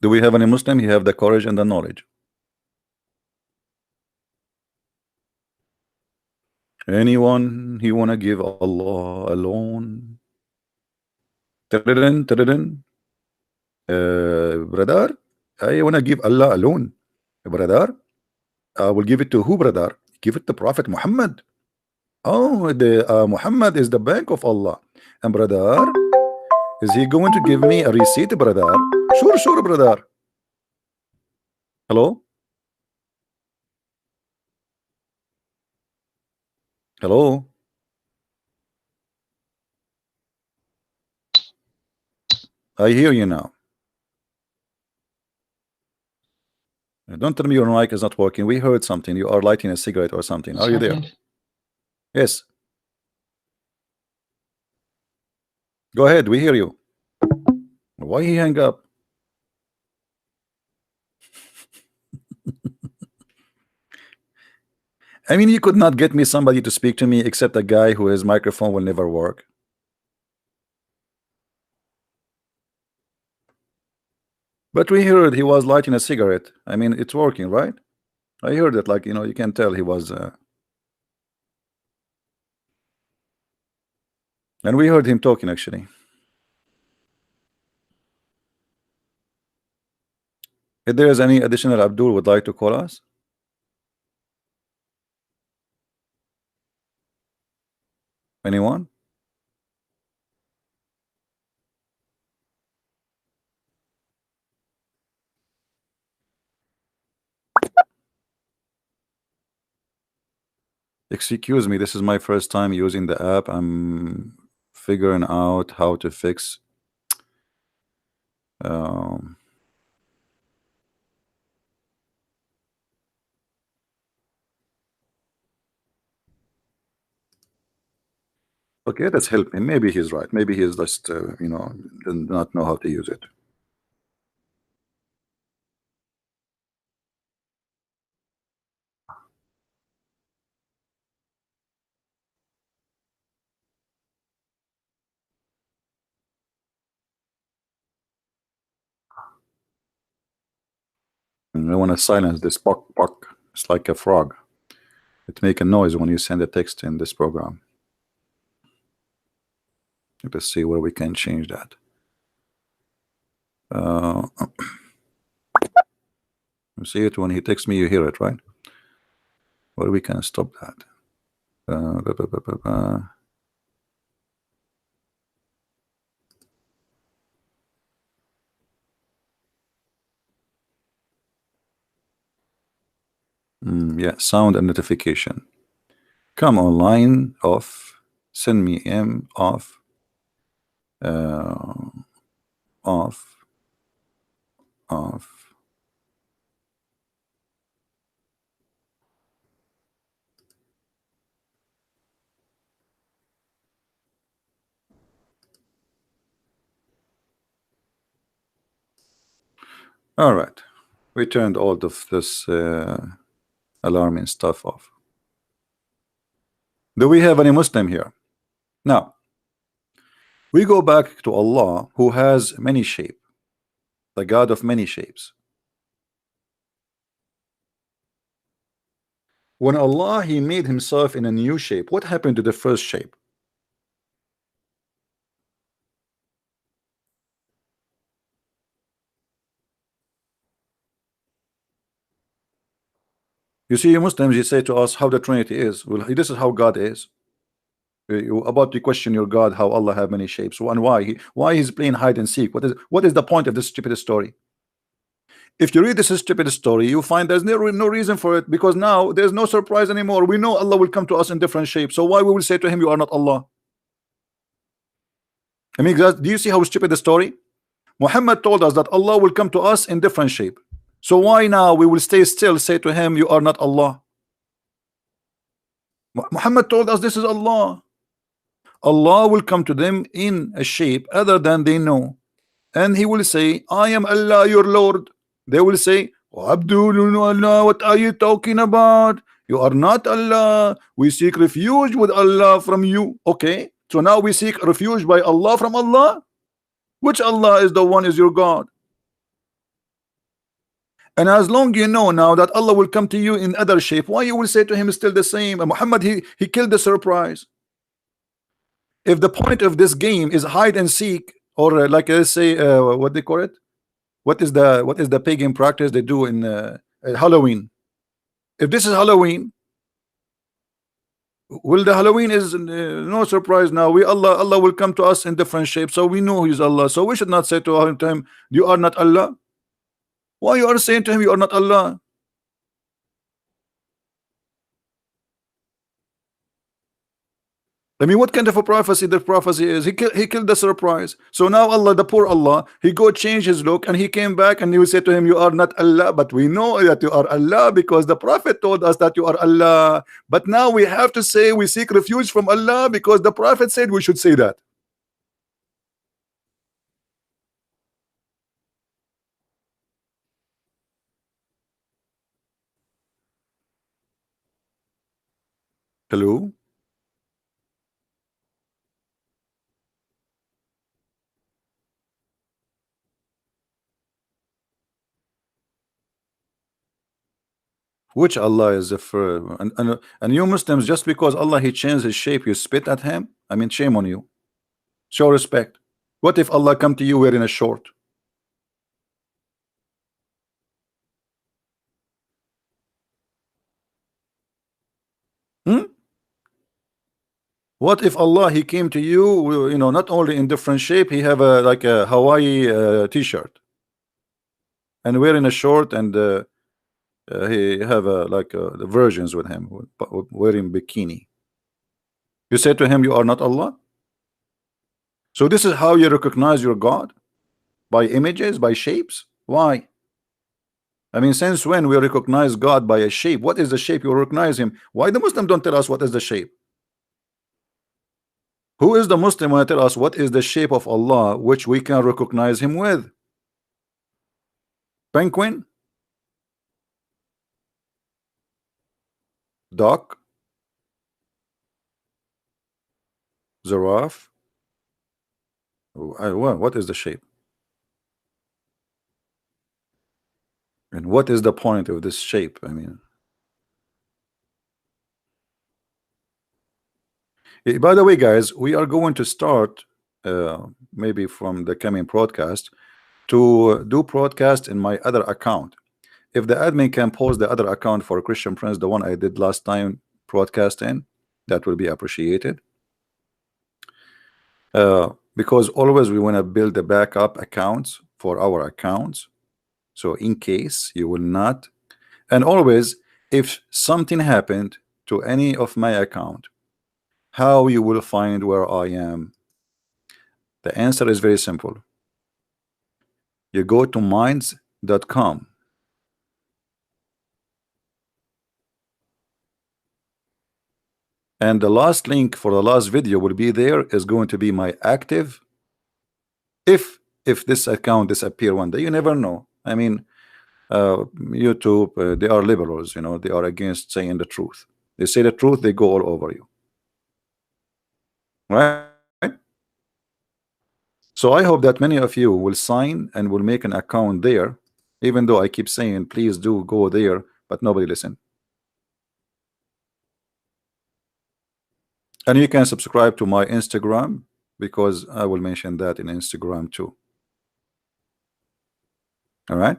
Do we have any Muslim? You have the courage and the knowledge. Anyone he wanna give Allah alone? Brother, I wanna give Allah alone. Brother, I will give it to who, brother? Give it to Prophet Muhammad. Oh, the Muhammad is the bank of Allah. And brother, is he going to give me a receipt, brother? Sure, sure, brother. Hello? Hello? I hear you now. Don't tell me your mic is not working. We heard something. You are lighting a cigarette or something. Are you there? Yes. Go ahead. We hear you. Why he hang up? I mean, you could not get me somebody to speak to me except a guy who his microphone will never work. But we heard he was lighting a cigarette. I mean, it's working, right? I heard that, like, you can tell he was. And we heard him talking, actually. If there is any additional Abdul would like to call us? Anyone? Excuse me, this is my first time using the app. I'm figuring out how to fix. Um, okay, let's help him. Maybe he's right. Maybe he's just, does not know how to use it. And I want to silence this buck buck. It's like a frog. It make a noise when you send a text in this program. Let's see where we can change that. You see it when he texts me, you hear it, right? Where we can stop that. Yeah, sound and notification. Come online off. Send me M off. Off. Off. All right, we turned all of this alarming stuff off. Do we have any Muslim here? Now, we go back to Allah, who has many shapes, the God of many shapes. When Allah, he made himself in a new shape, what happened to the first shape? You see, you Muslims, you say to us how the Trinity is. Well, this is how God is. You about to question your God, how Allah have many shapes, and why he's playing hide and seek. What is the point of this stupid story? If you read this stupid story, you find there's no reason for it, because now there's no surprise anymore. We know Allah will come to us in different shapes. So why we will say to him, you are not Allah? I mean, guys, do you see how stupid the story? Muhammad told us that Allah will come to us in different shape. So why now we will stay still, say to him, you are not Allah? Muhammad told us this is Allah. Allah will come to them in a shape other than they know, and he will say, I am Allah your Lord. They will say, oh, Abdul, Allah, what are you talking about? You are not Allah. We seek refuge with Allah from you. Okay, so now we seek refuge by Allah from Allah. Which Allah is the one is your God? And as long you know now that Allah will come to you in other shape, why you will say to him still the same? And Muhammad, he killed the surprise. If the point of this game is hide and seek, or like let's say what they call it, what is the pagan practice they do in Halloween? If this is Halloween, well, the Halloween is no surprise now. Allah will come to us in different shapes, so we know he's Allah. So we should not say to him, you are not Allah. Why you are saying to him, you are not Allah? I mean, what kind of a prophecy the prophecy is? He killed the surprise. So now Allah, the poor Allah, he go change his look, and he came back, and he will say to him, you are not Allah, but we know that you are Allah because the Prophet told us that you are Allah. But now we have to say we seek refuge from Allah because the Prophet said we should say that. Hello? Which Allah is the first? And you Muslims, just because Allah he changed his shape, you spit at him? I mean, shame on you. Show respect. What if Allah come to you wearing a short? What if Allah he came to you, you know, not only in different shape, he have a like a Hawaii t-shirt and wearing a short, and he have like the versions with him wearing bikini. You say to him, you are not Allah. So this is how you recognize your God, by images, by shapes. Why? I mean, since when we recognize God by a shape? What is the shape you recognize him? Why the Muslim don't tell us what is the shape? Who is the Muslim when I tell us what is the shape of Allah which we can recognize him with? Penguin? Duck? Giraffe? What is the shape? And what is the point of this shape? I mean, by the way, guys, we are going to start maybe from the coming broadcast to do broadcast in my other account. If the admin can post the other account for Christian Prince, the one I did last time broadcast in, that will be appreciated. Because always we want to build the backup accounts for our accounts, so in case you will not, and always if something happened to any of my account, how you will find where I am? The answer is very simple. You go to minds.com, and the last link for the last video will be there, is going to be my active. If this account disappear one day, you never know. I mean, YouTube, they are liberals, you know, they are against saying the truth. They say the truth, they go all over you, right? So I hope that many of you will sign and will make an account there, even though I keep saying please do go there, but nobody listen. And you can subscribe to my Instagram, because I will mention that in Instagram too. All right.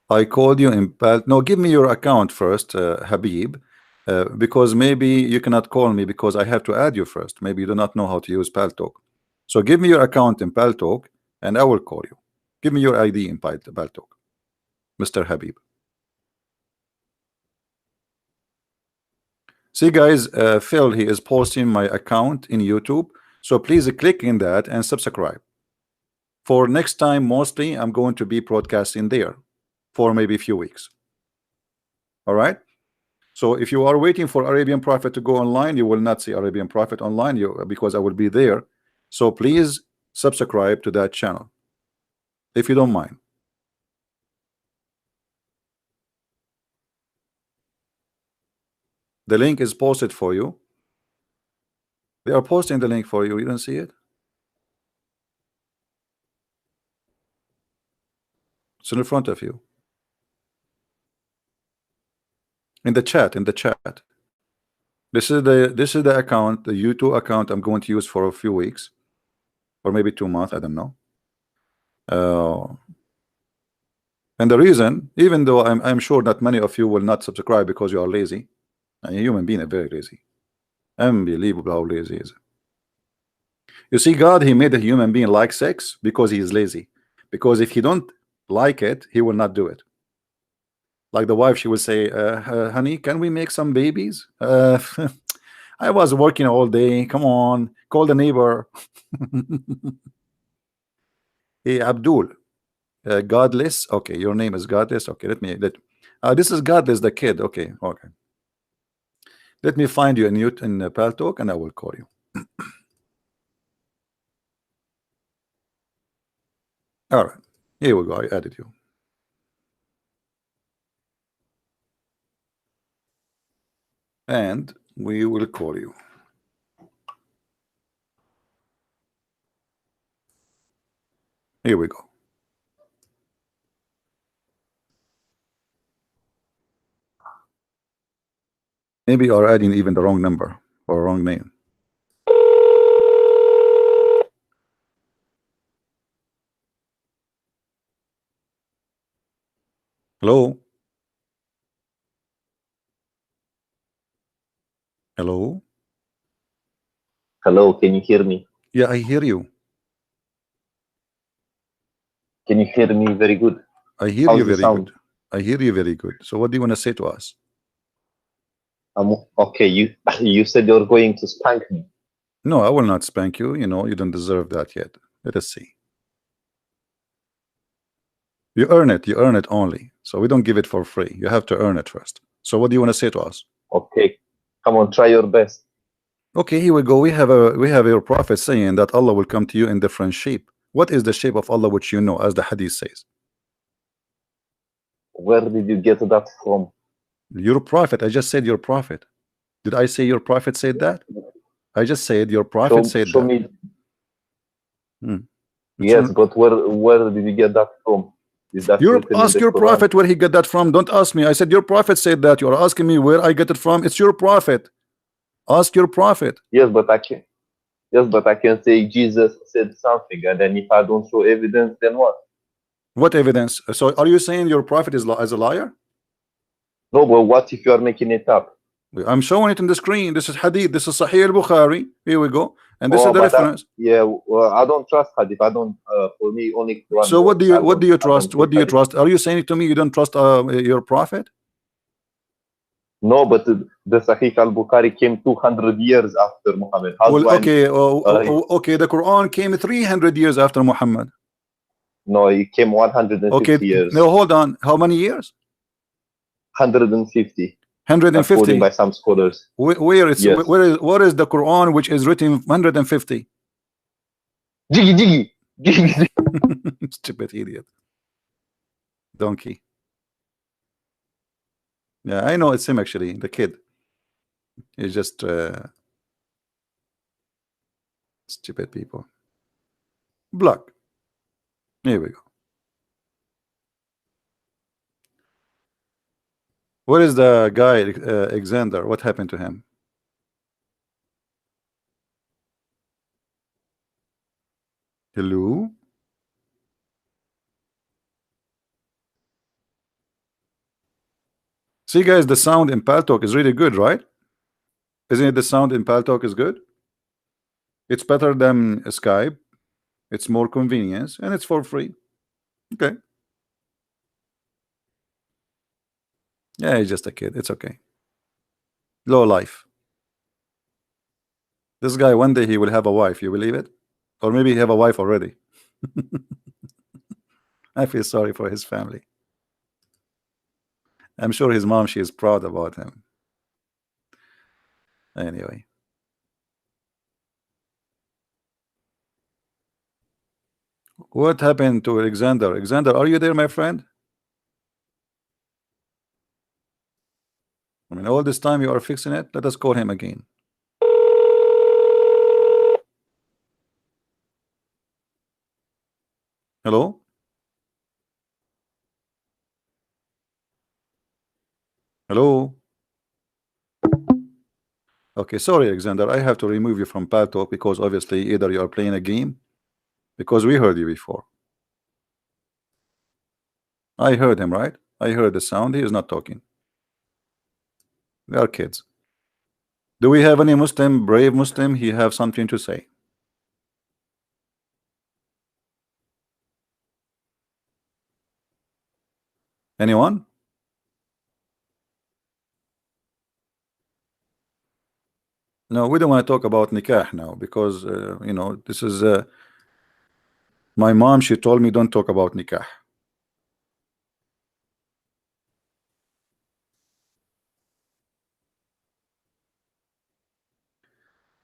I called you in no, give me your account first, Habib, because maybe you cannot call me because I have to add you first. Maybe you do not know how to use Paltalk. So give me your account in Paltalk and I will call you. Give me your ID in Paltalk, Mr. Habib. See guys, Phil, he is posting my account in YouTube, so please click in that and subscribe. For next time, mostly I'm going to be broadcasting there for maybe a few weeks. All right. So if you are waiting for Arabian Prophet to go online, you will not see Arabian Prophet online, because I will be there. So please subscribe to that channel if you don't mind. The link is posted for you. They are posting the link for you. You don't see it? It's in front of you. In the chat, This is the account, the YouTube account I'm going to use for a few weeks or maybe 2 months, I don't know. And the reason, even though I'm sure that many of you will not subscribe because you are lazy, a human being is very lazy. Unbelievable how lazy he is. You see, God, he made a human being like sex because he is lazy. Because if he don't like it, he will not do it. Like the wife, she will say, honey, can we make some babies? I was working all day. Come on, call the neighbor. Hey, Abdul, Godless. Okay, your name is Godless. Okay, this is Godless, the kid. Okay. Let me find you in Paltalk and I will call you. All right, here we go. I added you. And we will call you. Here we go. Maybe you are adding even the wrong number or wrong name. Hello? Hello? Hello, can you hear me? Yeah, I hear you. Can you hear me very good? I hear How's you the very sound? good. I hear you very good. So what do you want to say to us? Okay, you said you're going to spank me. No, I will not spank you. You know, you don't deserve that yet. Let us see. You earn it. You earn it only. So we don't give it for free. You have to earn it first. So what do you want to say to us? Okay, come on, try your best. Okay, here we go. We have your prophet saying that Allah will come to you in different shape. What is the shape of Allah which you know, as the hadith says? Where did you get that from? Your prophet. I just said your prophet. Did I say your prophet said that? I just said your prophet said show that. Me. Yes, but where did you get that from? Is that ask your prophet where he get that from. Don't ask me. I said your prophet said that. You are asking me where I get it from. It's your prophet. Ask your prophet. Yes, but I can. Yes, but I can say Jesus said something, and then if I don't show evidence, then what? What evidence? So are you saying your prophet is a liar? No, but what if you are making it up? I'm showing it in the screen. This is hadith. This is Sahih al-Bukhari. Here we go. And this is the reference. Well, I don't trust hadith. I don't. For me, only Quran. So what do you trust? What do you trust? Are you saying to me you don't trust your prophet? No, but the Sahih al-Bukhari came 200 years after Muhammad. Okay, the Quran came 300 years after Muhammad. No, it came 150 years. No, hold on. How many years? 150. 150 according by some scholars. What is the Quran which is written 150? Jiggy, jiggy, jiggy. Stupid idiot. Donkey. Yeah, I know it's him actually. The kid. He's just stupid people. Block. Here we go. Where is the guy, Alexander? What happened to him? Hello? See, guys, the sound in Paltalk is really good, right? Isn't it the sound in Paltalk is good? It's better than Skype. It's more convenience, and it's for free. Okay. Yeah, he's just a kid. It's okay. Low life. This guy, one day he will have a wife. You believe it? Or maybe he have a wife already. I feel sorry for his family. I'm sure his mom, she is proud about him. Anyway. What happened to Alexander? Alexander, are you there, my friend? I mean, all this time you are fixing it. Let us call him again. Hello? Hello? Okay, sorry, Alexander. I have to remove you from Paltalk because obviously either you are playing a game, because we heard you before. I heard him, right? I heard the sound. He is not talking. We are kids. Do we have any Muslim, brave Muslim? He have something to say. Anyone? No, we don't want to talk about nikah now because you know, this is my mom. She told me don't talk about nikah.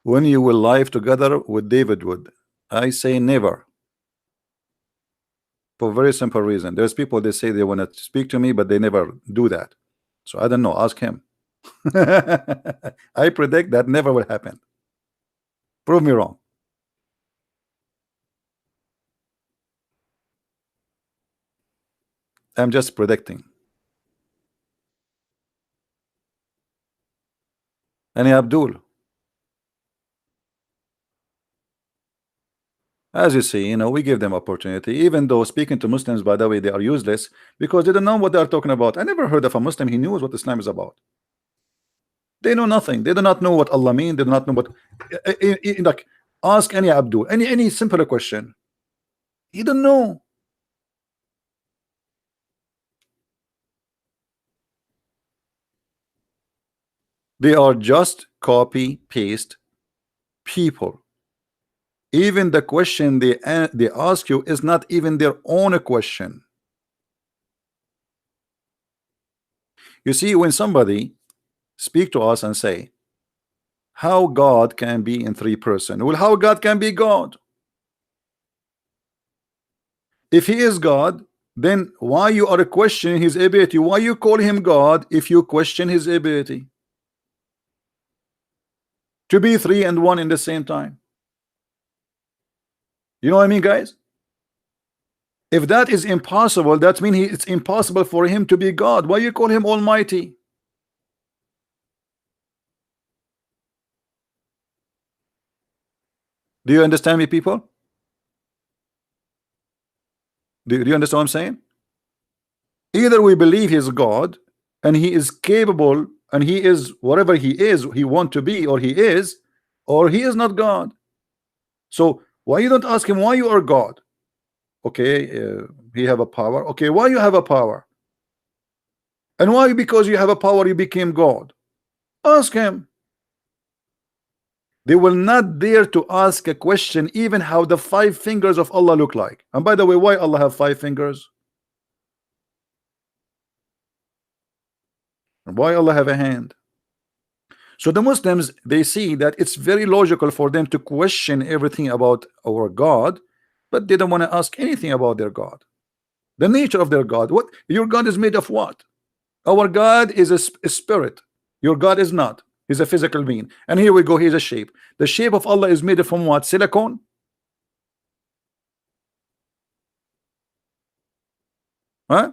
When you will live together with David Wood, I say never. For a very simple reason. There's people they say they want to speak to me, but they never do that. So I don't know. Ask him. I predict that never will happen. Prove me wrong. I'm just predicting. Any Abdul? As you see, you know, we give them opportunity, even though speaking to Muslims, by the way, they are useless because they don't know what they are talking about. I never heard of a Muslim he knows what Islam is about. They know nothing. They do not know what Allah means. They do not know what like ask any Abdul any simple question. He don't know. They are just copy paste people. Even the question they ask you is not even their own question. You see, when somebody speak to us and say how God can be in three person, well, how God can be God? If he is God, then why you are questioning his ability? Why you call him God if you question his ability to be three and one in the same time? You know what I mean, guys? If that is impossible, that means it's impossible for him to be God. Why you call him Almighty? Do you understand me, people? Do you understand what I'm saying? Either we believe he's God and he is capable and he is whatever he is, he want to be, or he is not God. So why you don't ask him why you are God? Okay, he have a power. Okay, why you have a power? And why because you have a power you became God? Ask him. They will not dare to ask a question even how the five fingers of Allah look like. And by the way, why Allah have five fingers? And why Allah have a hand? So the Muslims, they see that it's very logical for them to question everything about our God, but they don't want to ask anything about their God, the nature of their God. What your God is made of? What? Our God is a spirit. Your God is not. He's a physical being. And here we go. Here's a shape. The shape of Allah is made from what? Silicone? Huh?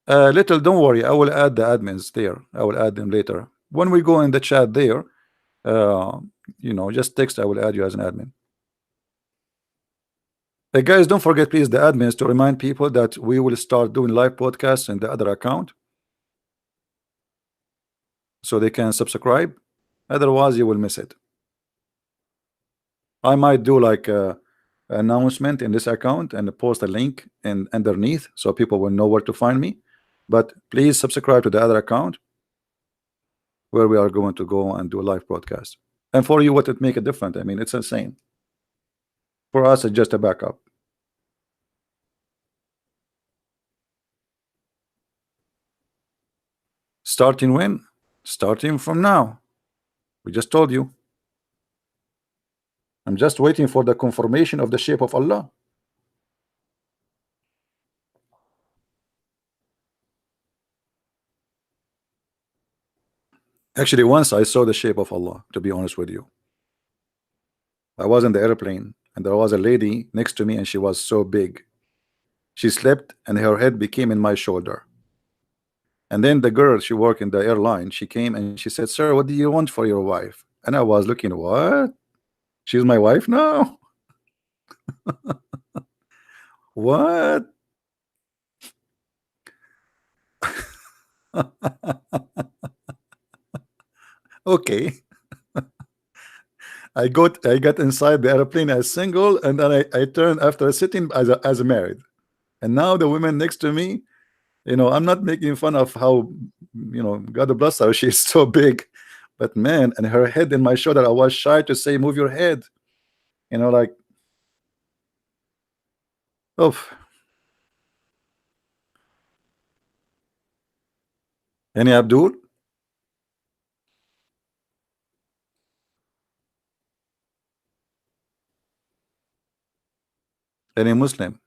Little, don't worry. I will add the admins there. I will add them later. When we go in the chat there, uh, just text. I will add you as an admin. Hey guys, don't forget, please, the admins, to remind people that we will start doing live podcasts in the other account so they can subscribe. Otherwise, you will miss it. I might do like a announcement in this account and post a link in underneath so people will know where to find me. But please subscribe to the other account where we are going to go and do a live broadcast. And for you, what it make a difference? I mean, it's insane. For us, it's just a backup. Starting when? Starting from now. We just told you. I'm just waiting for the confirmation of the shape of Allah. Actually, once I saw the shape of Allah, to be honest with you. I was in the airplane and there was a lady next to me and she was so big. She slept and her head became in my shoulder. And then the girl, she worked in the airline, she came and she said, "Sir, what do you want for your wife?" And I was looking, what? She's my wife now? What? Okay. I got inside the airplane as single, and then I turned after sitting as a married. And now the women next to me, I'm not making fun of how, God bless her, she's so big. But man, and her head in my shoulder, I was shy to say, "Move your head." Like, oof. Any Abdul? Any Muslim?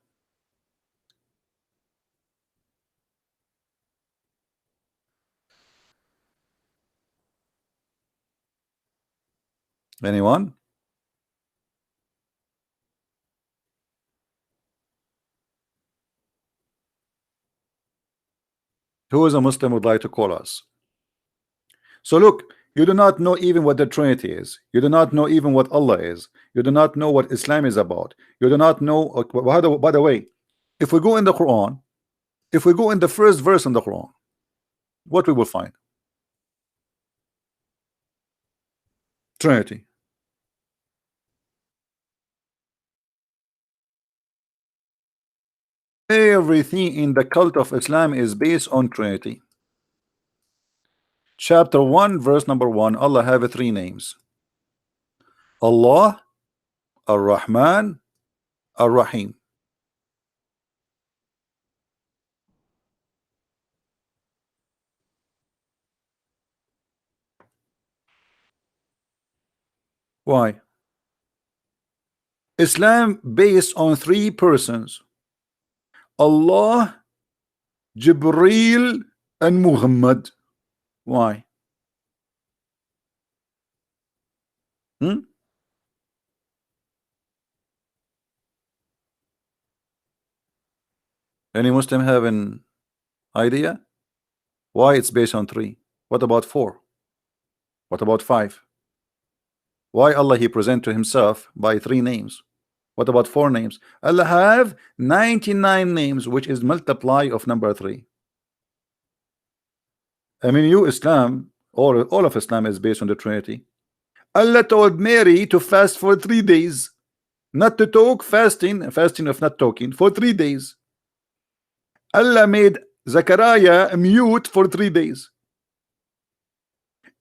Anyone? Who is a Muslim would like to call us? So look, you do not know even what the Trinity is. You do not know even what Allah is. You do not know what Islam is about. You do not know. By the way, if we go in the Quran, if we go in the first verse in the Quran, what we will find? Trinity. Everything in the cult of Islam is based on Trinity. Chapter 1, verse number 1, Allah have three names: Allah, Ar-Rahman, Ar-Rahim. Why? Islam based on three persons: Allah, Jibreel, and Muhammad. Why? Hmm? Any Muslim have an idea why it's based on three? What about four? What about five? Why Allah he present to himself by three names? What about four names? Allah have 99 names, which is multiply of number three. I mean, Islam, all of Islam is based on the Trinity. Allah told Mary to fast for 3 days, not to talk, fasting of not talking for 3 days. Allah made Zachariah mute for 3 days.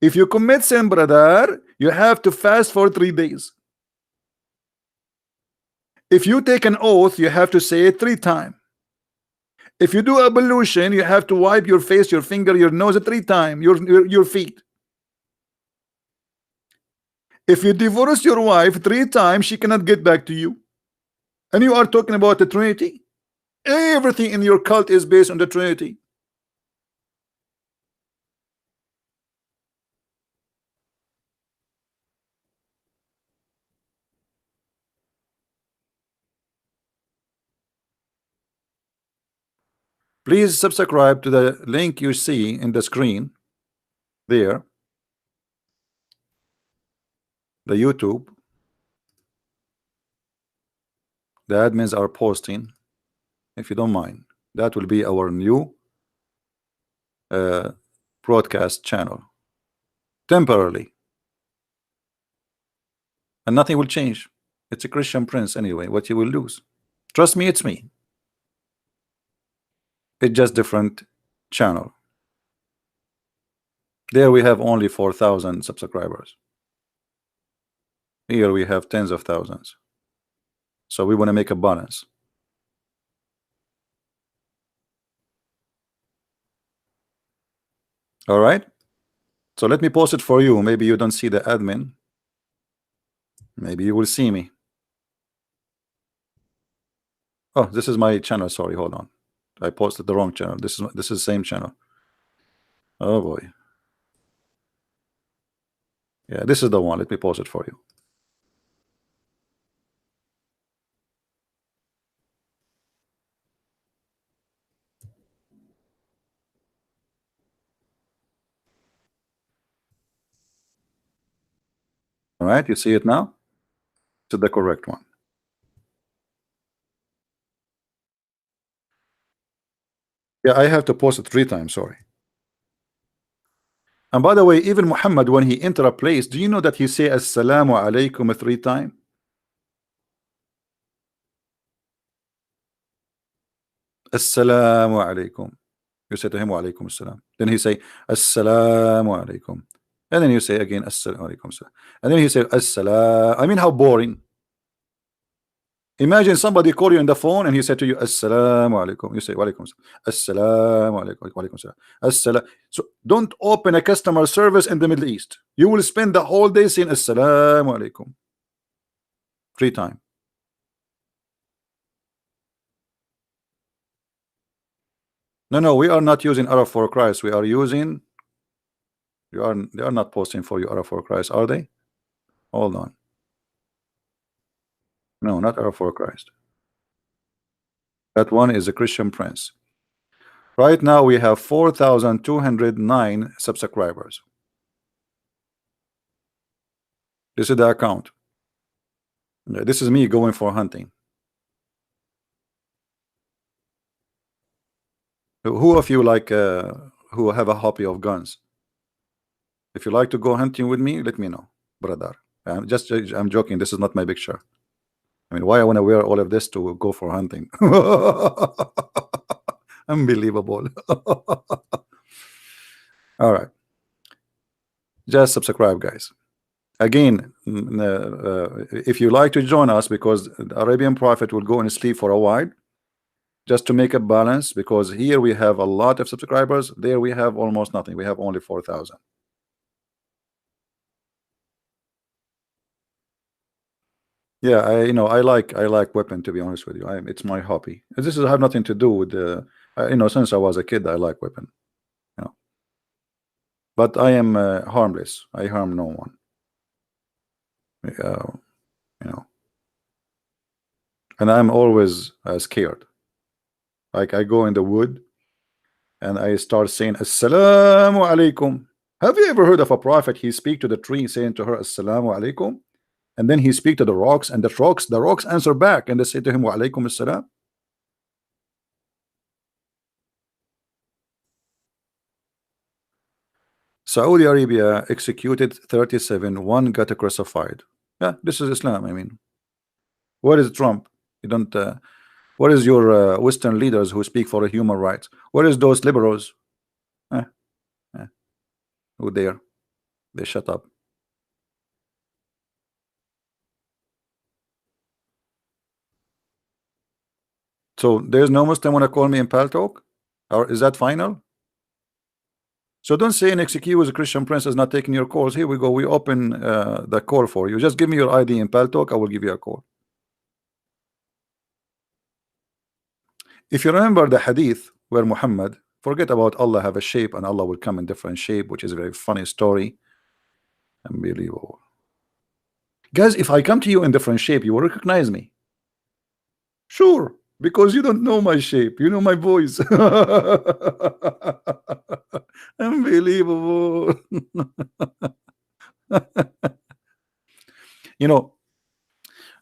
If you commit sin, brother, you have to fast for 3 days. If you take an oath, you have to say it 3 times. If you do ablution, you have to wipe your face, your finger, your nose 3 times, your feet. If you divorce your wife 3 times, she cannot get back to you. And you are talking about the Trinity? Everything in your cult is based on the Trinity. Please subscribe to the link you see in the screen there, the YouTube. The admins are posting, if you don't mind. That will be our new broadcast channel temporarily, and nothing will change. It's a Christian prince anyway. What you will lose, trust me, it's me. It's just different channel. There we have only 4,000 subscribers. Here we have tens of thousands. So we want to make a balance. All right. So let me post it for you. Maybe you don't see the admin. Maybe you will see me. Oh, this is my channel. Sorry, hold on. I posted the wrong channel. This is the same channel. Oh boy. Yeah, this is the one. Let me post it for you. All right, you see it now? To the correct one. Yeah, I have to post it 3 times. Sorry. And by the way, even Muhammad, when he enter a place, do you know that he say Assalamu alaikum 3 times? Assalamu alaikum. You say to him, wa alaikum assalam. Then he say, Assalamu alaikum. And then you say again, Assalamu alaikum. And then he say, Assalam. I mean, how boring. Imagine somebody call you on the phone and he said to you, Assalamu alaikum. You say, wa alaikum Assalamu alaikum. Wa alaikum assalam. So don't open a customer service in the Middle East. You will spend the whole day saying, Assalamu alaikum 3 times. No, we are not using Arab for Christ. We are using. They are not posting for you Arab for Christ, are they? Hold on. No, not Arab for Christ. That one is a Christian prince. Right now we have 4,209 subscribers. This is the account. This is me going for hunting. Who of you like who have a hobby of guns? If you like to go hunting with me, let me know, brother. I'm joking. This is not my picture. I mean, why I want to wear all of this to go for hunting? Unbelievable. All right. Just subscribe, guys. Again, if you like to join us, because the Arabian Prophet will go and sleep for a while, just to make a balance, because here we have a lot of subscribers, there we have almost nothing. We have only 4,000. Yeah, I like weapon, to be honest with you. It's my hobby. This is have nothing to do with the since I was a kid I like weapon. But I am harmless. I harm no one. And I'm always scared. Like I go in the wood and I start saying Assalamu alaikum. Have you ever heard of a prophet? He speak to the tree saying to her Assalamu alaikum, and then he speak to the rocks, and the rocks answer back and they say to him wa alaikum assalam. Saudi Arabia executed 37, one got crucified. Yeah, this is Islam. I mean, where is Trump? You don't what is your Western leaders who speak for human rights? Where is those liberals? Who there? They shut up. So there's no Muslim want to call me in Paltalk, or is that final? So don't say an excuse Christian Prince is not taking your calls. Here we go. We open the call for you. Just give me your ID in Paltalk. I will give you a call. If you remember the hadith where Muhammad, forget about Allah have a shape and Allah will come in different shape, which is a very funny story. Unbelievable. Guys, if I come to you in different shape, you will recognize me. Sure, because you don't know my shape. You know my voice. Unbelievable. You know,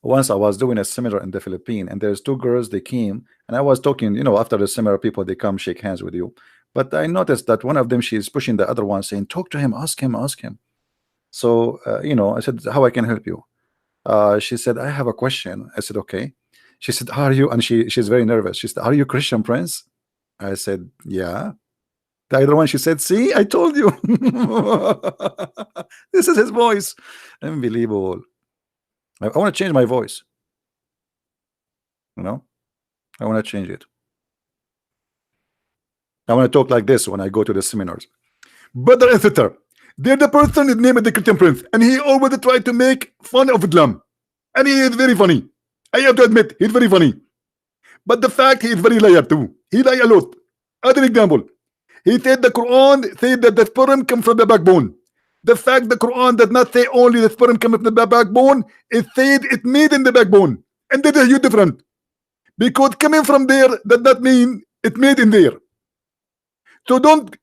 once I was doing a seminar in the Philippines, and there's two girls, they came, and I was talking, you know, after the seminar, people, they come shake hands with you. But I noticed that one of them, she's pushing the other one, saying, talk to him, ask him, ask him. So, you know, I said, how I can help you? She said, I have a question. I said, okay. She said, are you, and she's very nervous. She said, are you Christian Prince? I said, yeah. The other one, she said, see, I told you. This is his voice. Unbelievable. I want to change my voice. You know, I want to change it. I want to talk like this when I go to the seminars. Brother and sister, they're the person is named the Christian Prince, and he always tried to make fun of Islam. And he is very funny. I have to admit, he's very funny. But the fact he is very liar too. He lie a lot. Other example, he said the Quran said that the sperm comes from the backbone. The fact the Quran does not say only the sperm comes from the backbone, it said it made in the backbone. And that is huge different. Because coming from there does not mean it made in there. So don't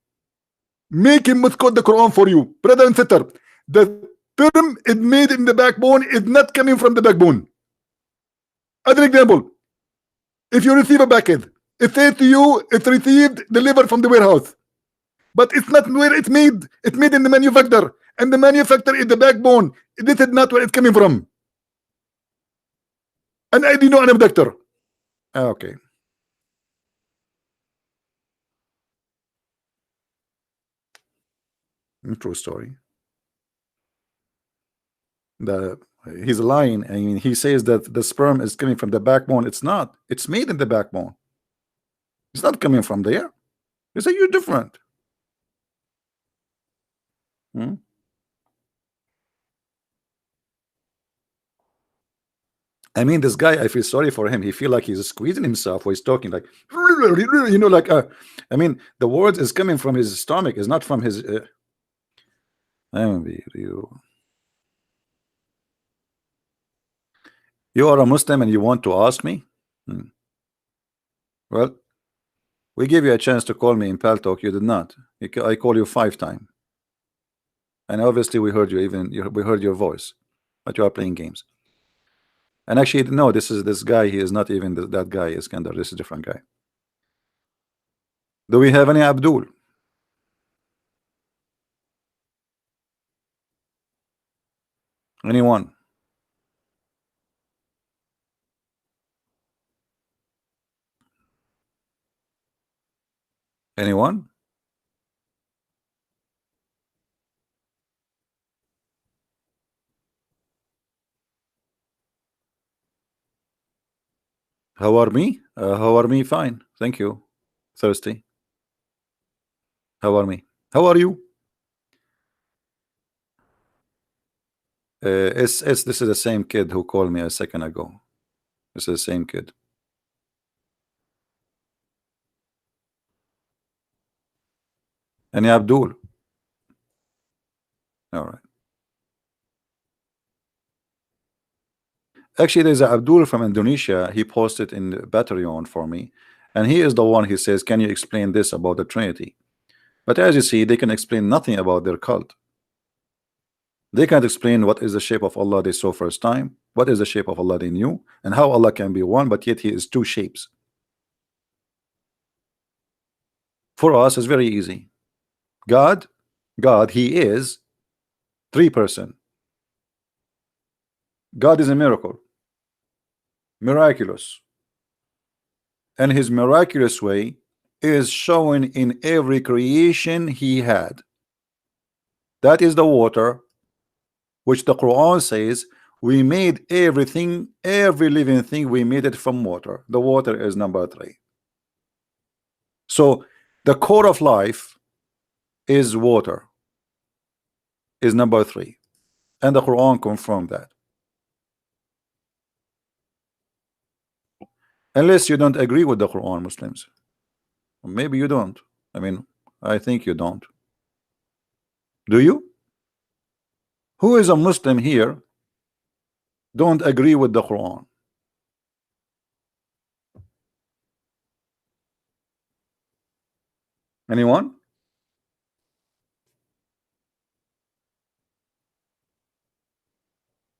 make him misquote the Quran for you. Brother and sister, the sperm is made in the backbone is not coming from the backbone. Other example, if you receive a package, it says to you it's received, delivered from the warehouse. But it's not where it's made. It's made in the manufacturer. And the manufacturer is the backbone. This is not where it's coming from. And I do know I'm a doctor. Okay. True story. He's lying. I mean, he says that the sperm is coming from the backbone. It's not. It's made in the backbone. It's not coming from there. You say you're different. I mean, this guy, I feel sorry for him. He feel like he's squeezing himself while he's talking, like, you know, like, I mean, the words is coming from his stomach, is not from his. You are a Muslim and you want to ask me? Well, we gave you a chance to call me in Paltalk. You did not. I call you 5 times, and obviously we heard you. We heard your voice, but you are playing games. And actually, no, this guy. He is not even that guy. Iskandar. This is a different guy. Do we have any Abdul? Anyone? Anyone? How are me? How are me? Fine, thank you. Thirsty. How are me? How are you? This is the same kid who called me a second ago. This is the same kid. Any Abdul? All right. Actually, there's a Abdul from Indonesia. He posted in Patreon for me, and he is the one. He says, "Can you explain this about the Trinity?" But as you see, they can explain nothing about their cult. They can't explain what is the shape of Allah they saw first time, what is the shape of Allah they knew, and how Allah can be one, but yet He is 2 shapes. For us, it's very easy. God, He is 3 person. God is a miracle, miraculous, and His miraculous way is shown in every creation He had. That is the water, which the Quran says We made everything, every living thing, we made it from water. The water is number 3. So the core of life is water, is number 3. And the Quran confirmed that. Unless you don't agree with the Quran, Muslims. Maybe you don't. I mean, I think you don't. Do you? Who is a Muslim here don't agree with the Quran? Anyone?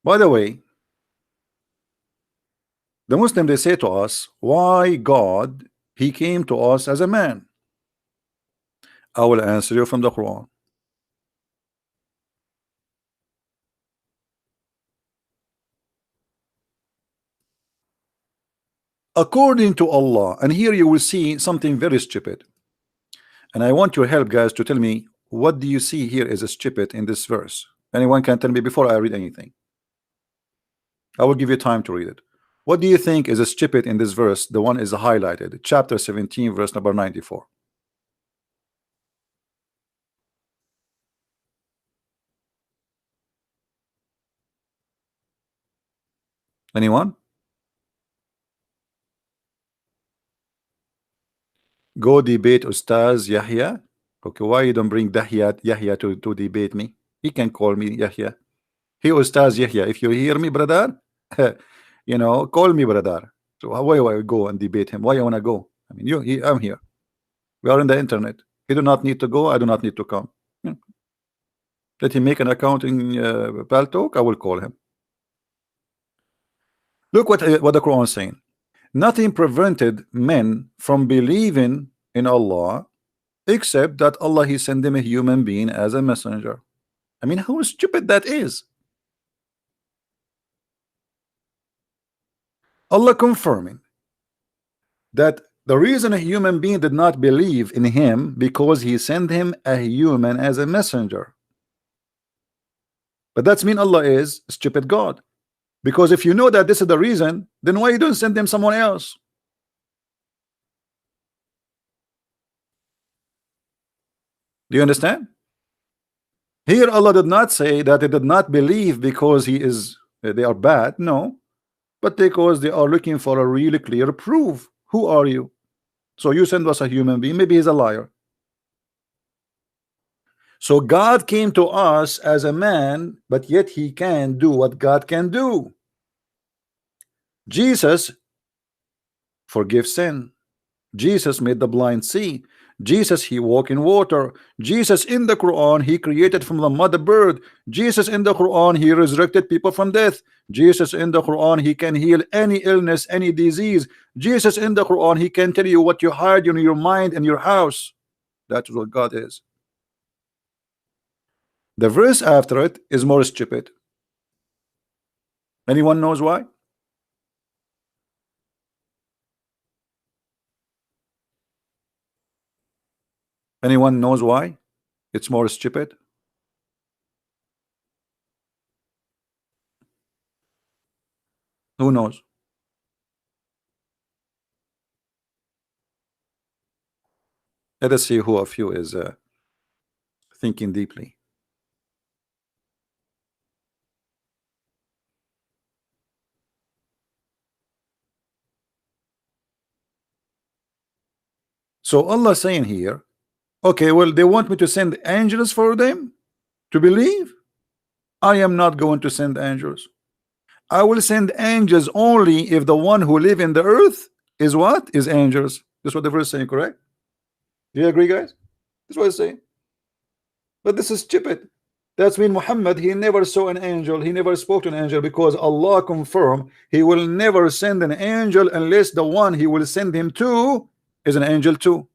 By the way, the Muslim, they say to us, why God, he came to us as a man? I will answer you from the Quran. According to Allah, and here you will see something very stupid, and I want your help, guys, to tell me what do you see here is a stupid in this verse. Anyone can tell me before I read anything. I will give you time to read it. What do you think is a stupid in this verse? The one is highlighted, chapter 17, verse number 94. Anyone? Go debate Ustaz Yahya. Okay, why you don't bring Yahya to debate me? He can call me Yahya. He Ustaz Yahya. If you hear me, brother, you know, call me brother. So why do I go and debate him? Why I wanna go? I mean, I'm here. We are in the internet. He do not need to go. I do not need to come. Let him make an account in Paltalk. I will call him. Look what the Quran is saying. Nothing prevented men from believing in Allah except that Allah, he sent them a human being as a messenger. I mean, how stupid that is. Allah confirming that the reason a human being did not believe in him because he sent him a human as a messenger. But that's mean Allah is a stupid God. Because if you know that this is the reason, then why you don't send them someone else? Do you understand? Here Allah did not say that they did not believe because they are bad. No, but because they are looking for a really clear proof. Who are you? So you send us a human being. Maybe he's a liar. So God came to us as a man, but yet he can do what God can do. Jesus forgives sin. Jesus made the blind see. Jesus, he walked in water. Jesus in the Quran, he created from the mother bird. Jesus in the Quran, he resurrected people from death. Jesus in the Quran, he can heal any illness, any disease. Jesus in the Quran, he can tell you what you hide in your mind and your house. That's what God is. The verse after it is more stupid. Anyone knows why? Anyone knows why it's more stupid? Who knows? Let us see who of you is thinking deeply. So Allah saying here, okay, well, they want me to send angels for them to believe. I am not going to send angels. I will send angels only if the one who live in the earth is what? Is angels. That's what the verse is saying, correct? Do you agree, guys? That's what it's saying. But this is stupid. That's mean Muhammad, he never saw an angel, he never spoke to an angel, because Allah confirmed he will never send an angel unless the one he will send him to is an angel too.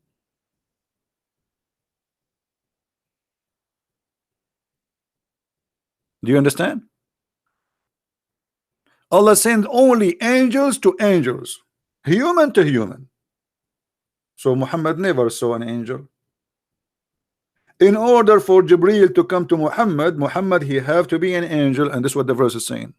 Do you understand? Allah sent only angels to angels, human to human. So Muhammad never saw an angel. In order for Jibril to come to Muhammad, he have to be an angel, and this is what the verse is saying.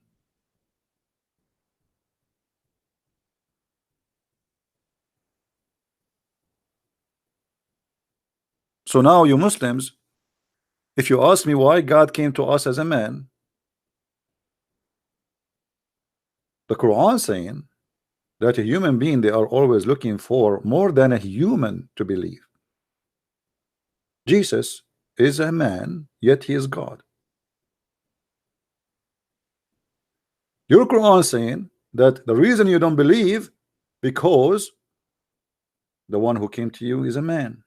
So now you Muslims, if you ask me why God came to us as a man, the Quran saying that a human being, they are always looking for more than a human to believe. Jesus is a man, yet he is God. Your Quran saying that the reason you don't believe because the one who came to you is a man.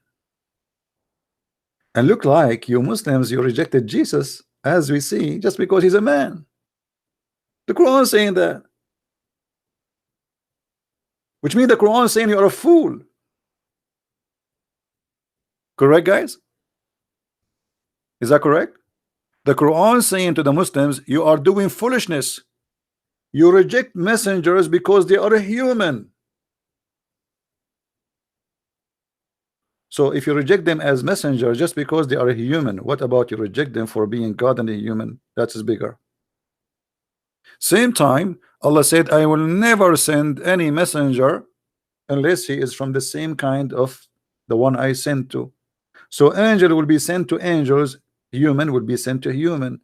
And look like you Muslims, you rejected Jesus, as we see, just because he's a man. The Quran saying that, which means the Quran saying you're a fool. Correct, guys? Is that correct? The Quran saying to the Muslims, you are doing foolishness. You reject messengers because they are a human. So if you reject them as messengers just because they are a human, what about you reject them for being God and a human? That is bigger. Same time, Allah said, I will never send any messenger unless he is from the same kind of the one I sent to. So angel will be sent to angels, human will be sent to human.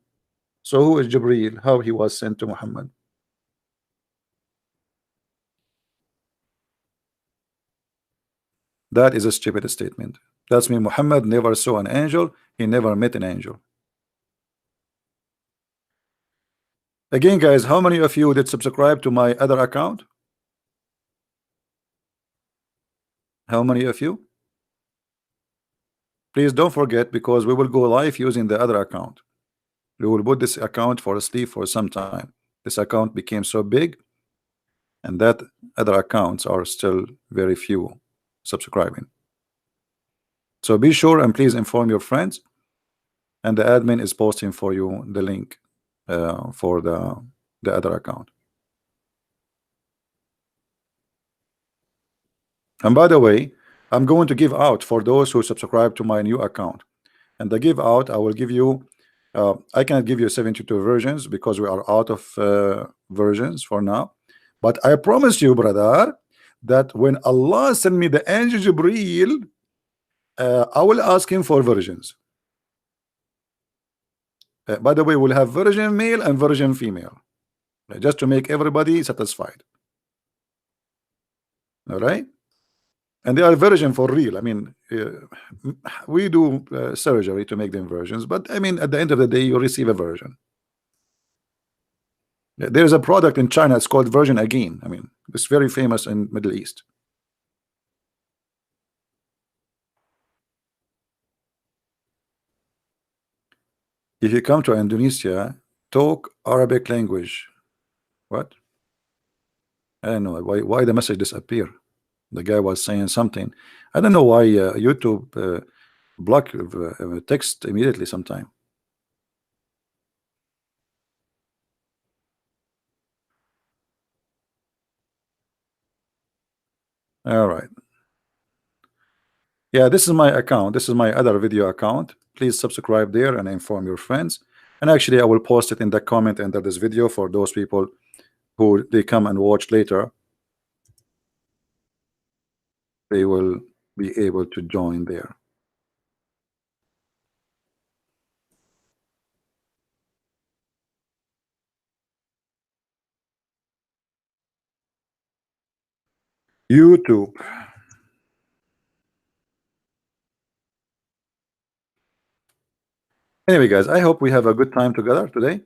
So who is Jibreel? How he was sent to Muhammad? That is a stupid statement. That's mean Muhammad never saw an angel, he never met an angel. Again, guys, how many of you did subscribe to my other account? How many of you? Please don't forget, because we will go live using the other account. We will put this account for sleep for some time. This account became so big, and that other accounts are still very few subscribing. So be sure and please inform your friends, and the admin is posting for you the link for the other account. And by the way, I'm going to give out for those who subscribe to my new account. And the give out, I will give you, I cannot give you 72 versions because we are out of versions for now. But I promise you, brother, that when Allah send me the angel Jibreel, I will ask him for versions. By the way, we'll have version male and version female, just to make everybody satisfied. All right? And they are version for real. I mean, we do surgery to make them versions, but I mean, at the end of the day, you receive a version. There's a product in China, it's called version again. I mean, it's very famous in Middle East. If you come to Indonesia, talk Arabic language. What? I don't know why the message disappear. The guy was saying something. I don't know why YouTube block text immediately sometime. All right. Yeah, this is my account. This is my other video account. Please subscribe there and inform your friends. And actually, I will post it in the comment under this video for those people who they come and watch later. They will be able to join there. YouTube. Anyway, guys, I hope we have a good time together today.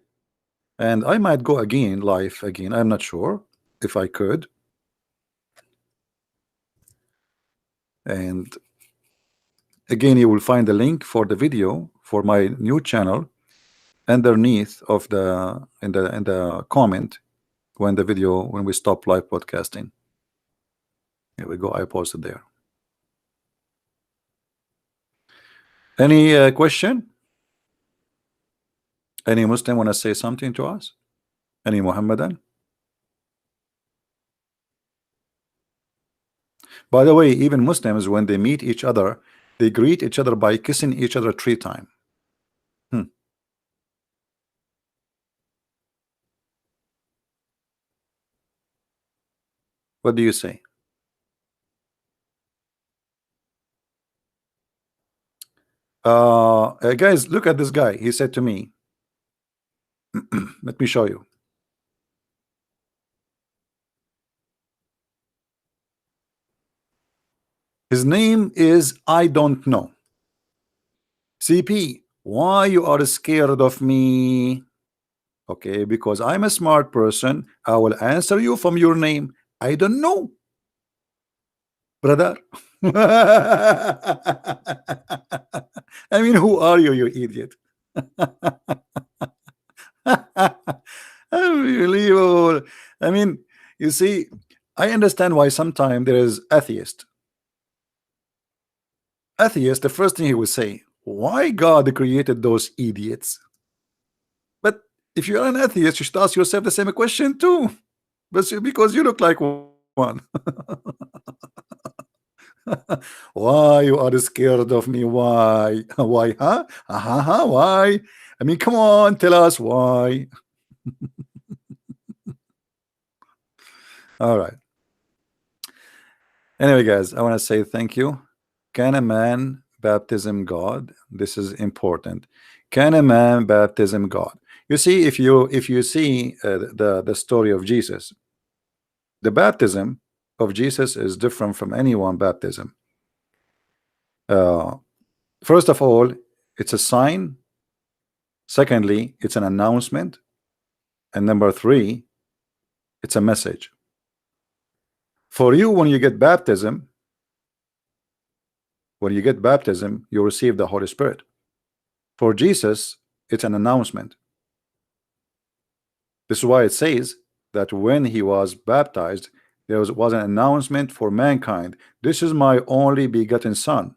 And I might go again live again. I'm not sure if I could. And again, you will find the link for the video for my new channel underneath of the in the comment when we stop live podcasting. Here we go. I posted there. Any question? Any Muslim want to say something to us? Any Muhammadan? By the way, even Muslims, when they meet each other, they greet each other by kissing each other 3 times. What do you say? Guys, look at this guy. He said to me, let me show you. His name is I don't know. CP, why you are scared of me? Okay, because I'm a smart person. I will answer you from your name. I don't know, brother. I mean, who are you, you idiot? Unbelievable. I mean, you see, I understand why sometimes there is atheist. Atheist, the first thing he would say, why God created those idiots? But if you're an atheist, you should ask yourself the same question too. But because you look like one. Why you are scared of me? Why? Why? Huh? Why? I mean, come on, tell us why. All right. Anyway, guys, I want to say thank you. Can a man baptism God? This is important. Can a man baptism God? You see, if you see the story of Jesus, the baptism of Jesus is different from anyone baptism. Uh, First of all, it's a sign. Secondly, it's an announcement. And number three, it's a message. For you, when you get baptism, you receive the Holy Spirit. For Jesus, it's an announcement. This is why it says that when he was baptized, there was an announcement for mankind. This is my only begotten son.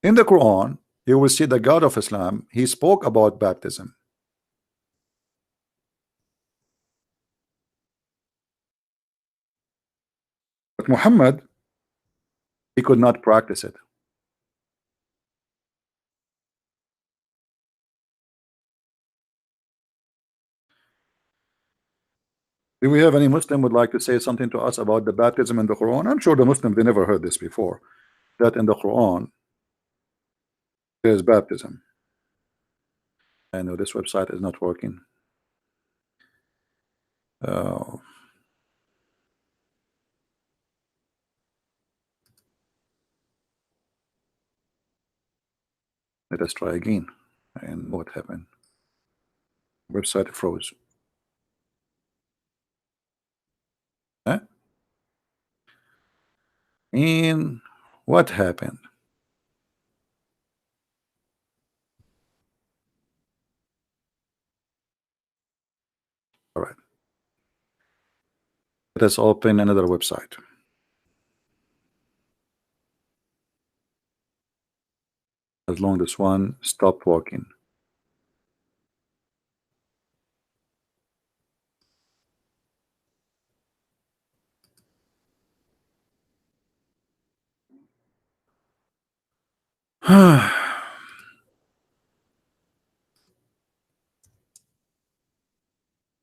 In the Quran, you will see the God of Islam, he spoke about baptism. But Muhammad, he could not practice it. Do we have any Muslim would like to say something to us about the baptism in the Quran? I'm sure the Muslim, they never heard this before, that in the Quran there's baptism. I know this website is not working. Uh, Let us try again. And what happened? Website froze. Huh? And what happened? All right. Let us open another website. As long as one stopped working.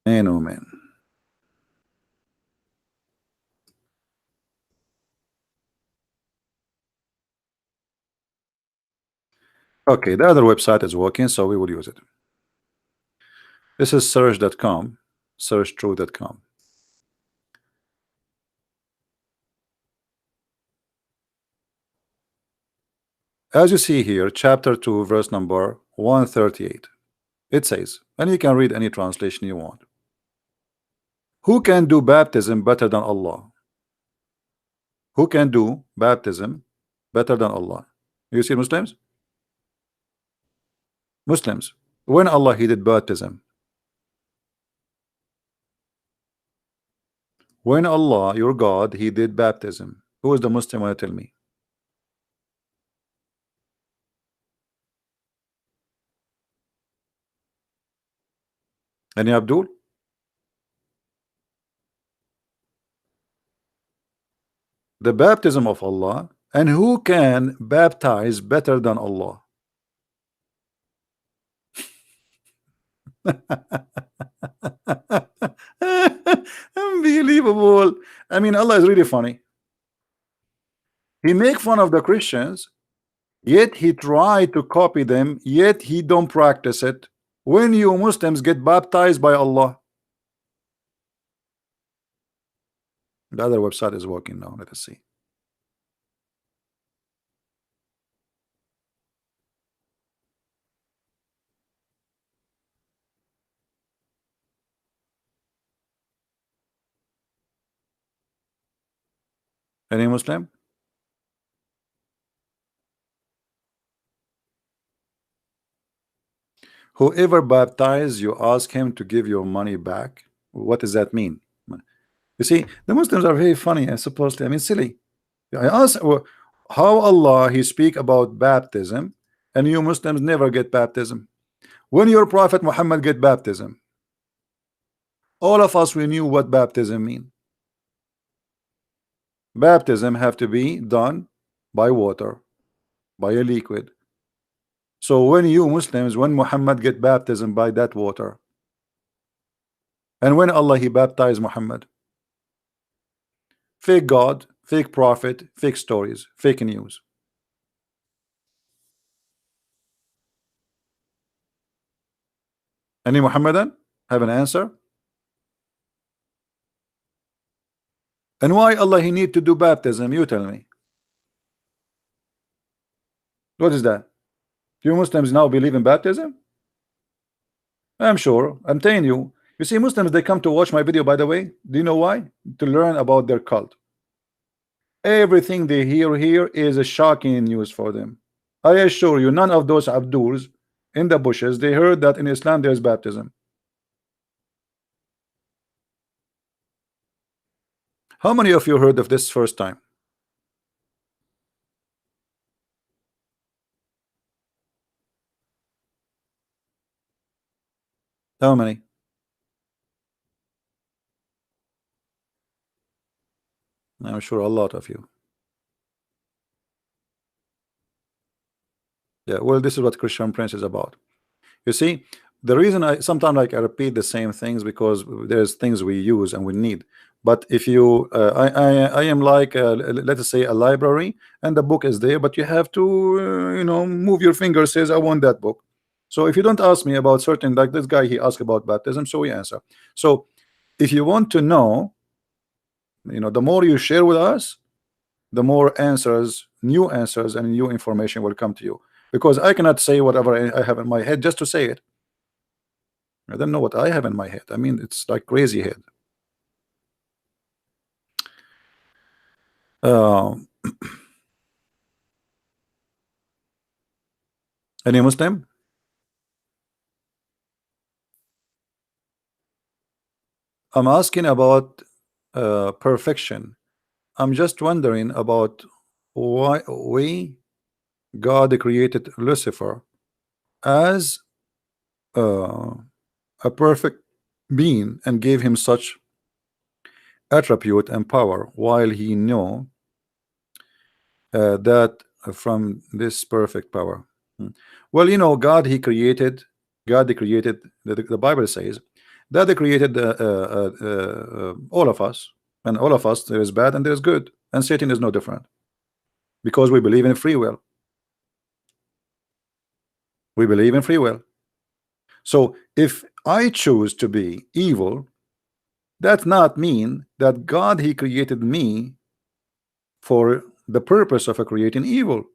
Man, oh man. Okay, the other website is working, so we will use it. This is search.com, searchtruth.com. As you see here, chapter 2, verse number 138. It says, and you can read any translation you want. Who can do baptism better than Allah? Who can do baptism better than Allah? You see Muslims? Muslims. When Allah he did baptism. When Allah, your God, he did baptism. Who is the Muslim? Want to tell me? Any Abdul? The baptism of Allah. And who can baptize better than Allah? Unbelievable. I mean, Allah is really funny. He make fun of the Christians Yet he tried to copy them, yet he don't practice it. When you Muslims get baptized by Allah, the other website is working now. Let us see. Any Muslim? Whoever baptized, you ask him to give your money back. What does that mean? You see, the Muslims are very funny, I suppose. I mean, silly. I ask how Allah he speak about baptism, and you Muslims never get baptism. When your Prophet Muhammad get baptism, all of us we knew what baptism mean. Baptism have to be done by water, by a liquid. So when you Muslims, when Muhammad get baptism by that water, and when Allah he baptized Muhammad, fake God, fake prophet, fake stories, fake news. Any Muhammadan have an answer? And why Allah he need to do baptism? You tell me. What is that? You Muslims now believe in baptism? I'm sure. I'm telling you. You see, Muslims they come to watch my video. By the way, do you know why? To learn about their cult. Everything they hear here is a shocking news for them. I assure you, none of those Abduls in the bushes they heard that in Islam there is baptism. How many of you heard of this first time? How many? I'm sure a lot of you. Yeah, well, this is what Christian Prince is about. You see, the reason I sometimes like I repeat the same things because there's things we use and we need. But if you, I am like, let us say, a library, and the book is there, but you have to, move your finger. Says I want that book. So if you don't ask me about certain, like this guy, he asked about baptism, so we answer. So if you want to know, the more you share with us, the more answers, new answers, and new information will come to you. Because I cannot say whatever I have in my head just to say it. I don't know what I have in my head. I mean, it's like crazy head. Uh, any Muslim? I'm asking about perfection. I'm just wondering about why God created Lucifer as uh, a perfect being and gave him such attribute and power, while he knew that from this perfect power. Well, God he created, the Bible says that they created all of us, and all of us there is bad and there is good, and Satan is no different, because we believe in free will. We believe in free will. So if I choose to be evil, that's not mean that God he created me for the purpose of creating evil.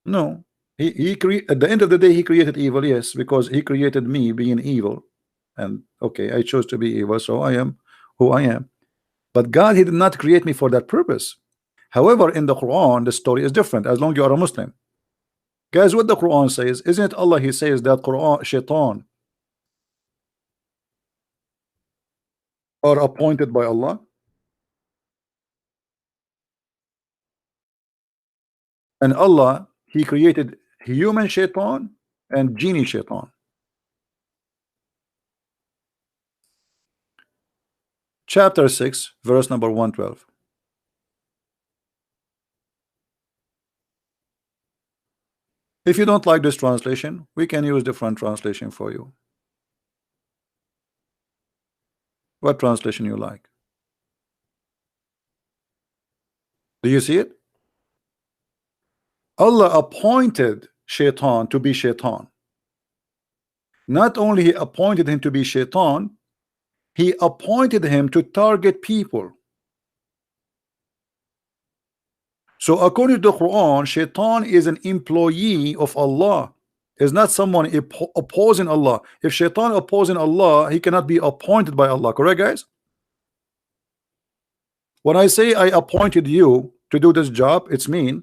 No, he at the end of the day he created evil, yes, because he created me being evil, and okay, I chose to be evil, so I am who I am. But God he did not create me for that purpose. However, in the Quran the story is different. As long you are a Muslim, guys, what the Quran says, isn't it Allah he says that Quran shaitan are appointed by Allah, and Allah he created human shaitan and genie shaitan. Chapter 6 verse number 112. If you don't like this translation, we can use different translation for you. What translation you like? Do you see it? Allah appointed shaitan to be shaitan. Not only he appointed him to be shaitan, he appointed him to target people. So according to the Quran, shaitan is an employee of Allah. Is not someone opposing Allah. If shaitan opposing Allah, he cannot be appointed by Allah. Correct, guys? When I say I appointed you to do this job, it's mean,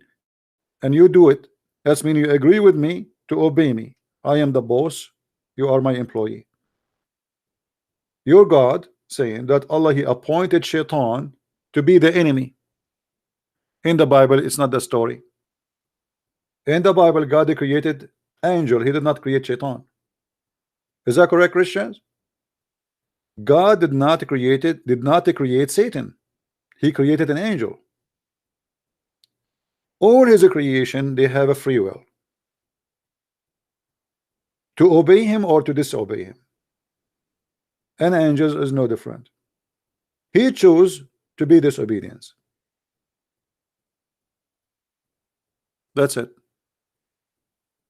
and you do it. That's mean you agree with me to obey me. I am the boss. You are my employee. Your God saying that Allah he appointed shaitan to be the enemy. In the Bible, it's not the story. In the Bible, God created angel. He did not create shaitan. Is that correct, Christians? God did not create Satan. He created an angel. All his creation, they have a free will to obey him or to disobey him. And angels is no different. He chose to be disobedience. That's it.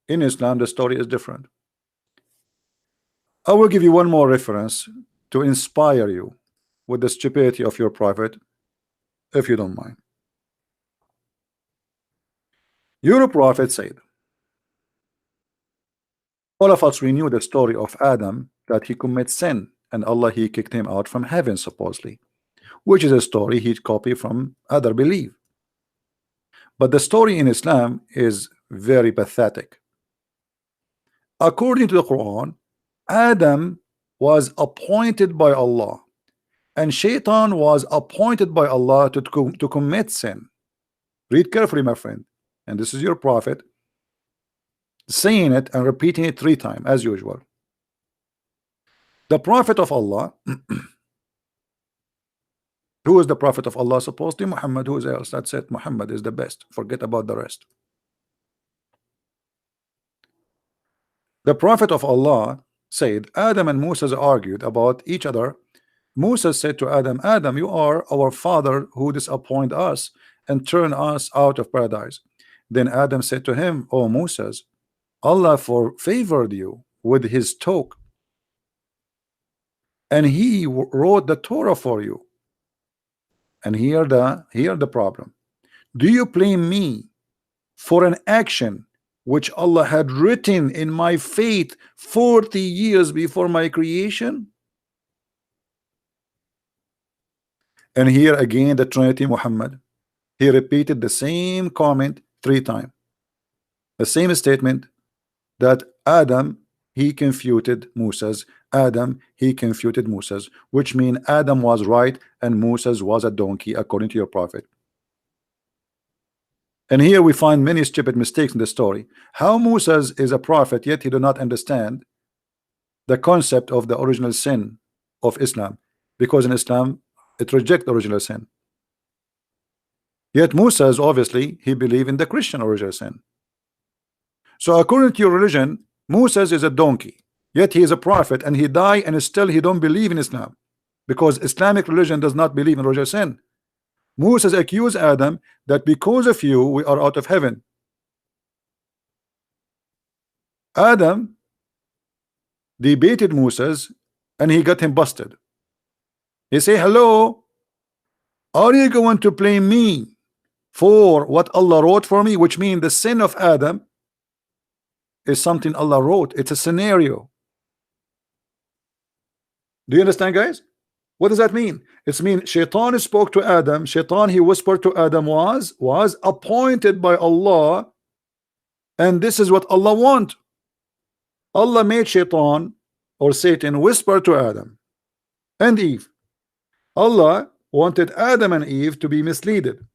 In Islam, the story is different. I will give you one more reference to inspire you with the stupidity of your prophet, if you don't mind. Your prophet said, all of us, we knew the story of Adam, that he commits sin and Allah he kicked him out from heaven supposedly, which is a story he copied from other belief. But the story in Islam is very pathetic. According to the Quran, Adam was appointed by Allah and Shaitan was appointed by Allah to commit sin. Read carefully, my friend, and this is your prophet saying it and repeating it 3 times as usual. The prophet of Allah who is the prophet of Allah? Supposedly Muhammad. Who is else? That's it. Muhammad is the best. Forget about the rest. The prophet of Allah said Adam and Moses argued about each other. Moses said to Adam, Adam, you are our father who disappoint us and turn us out of paradise. Then Adam said to him, O Moses, Allah favored you with his talk, and he wrote the Torah for you. And here the problem. Do you blame me for an action which Allah had written in my fate 40 years before my creation? And here again the Trinity Muhammad, he repeated the same comment 3 times. The same statement that Adam he confuted Moses. Adam he confuted Moses, which means Adam was right and Moses was a donkey according to your prophet. And here we find many stupid mistakes in the story. How Moses is a prophet yet he do not understand the concept of the original sin of Islam, because in Islam it rejects original sin. Yet Moses obviously he believed in the Christian original sin. So according to your religion, Moses is a donkey, yet he is a prophet and he died and still he don't believe in Islam, because Islamic religion does not believe in original sin. Moses accused Adam that because of you we are out of heaven. Adam debated Moses and he got him busted. He say, hello, are you going to blame me for what Allah wrote for me? Which means the sin of Adam is something Allah wrote. It's a scenario. Do you understand, guys? What does that mean? It means Shaitan spoke to Adam. Shaitan he whispered to Adam was appointed by Allah, and this is what Allah want. Allah made Shaitan or Satan whisper to Adam and Eve. Allah wanted Adam and Eve to be misleaded.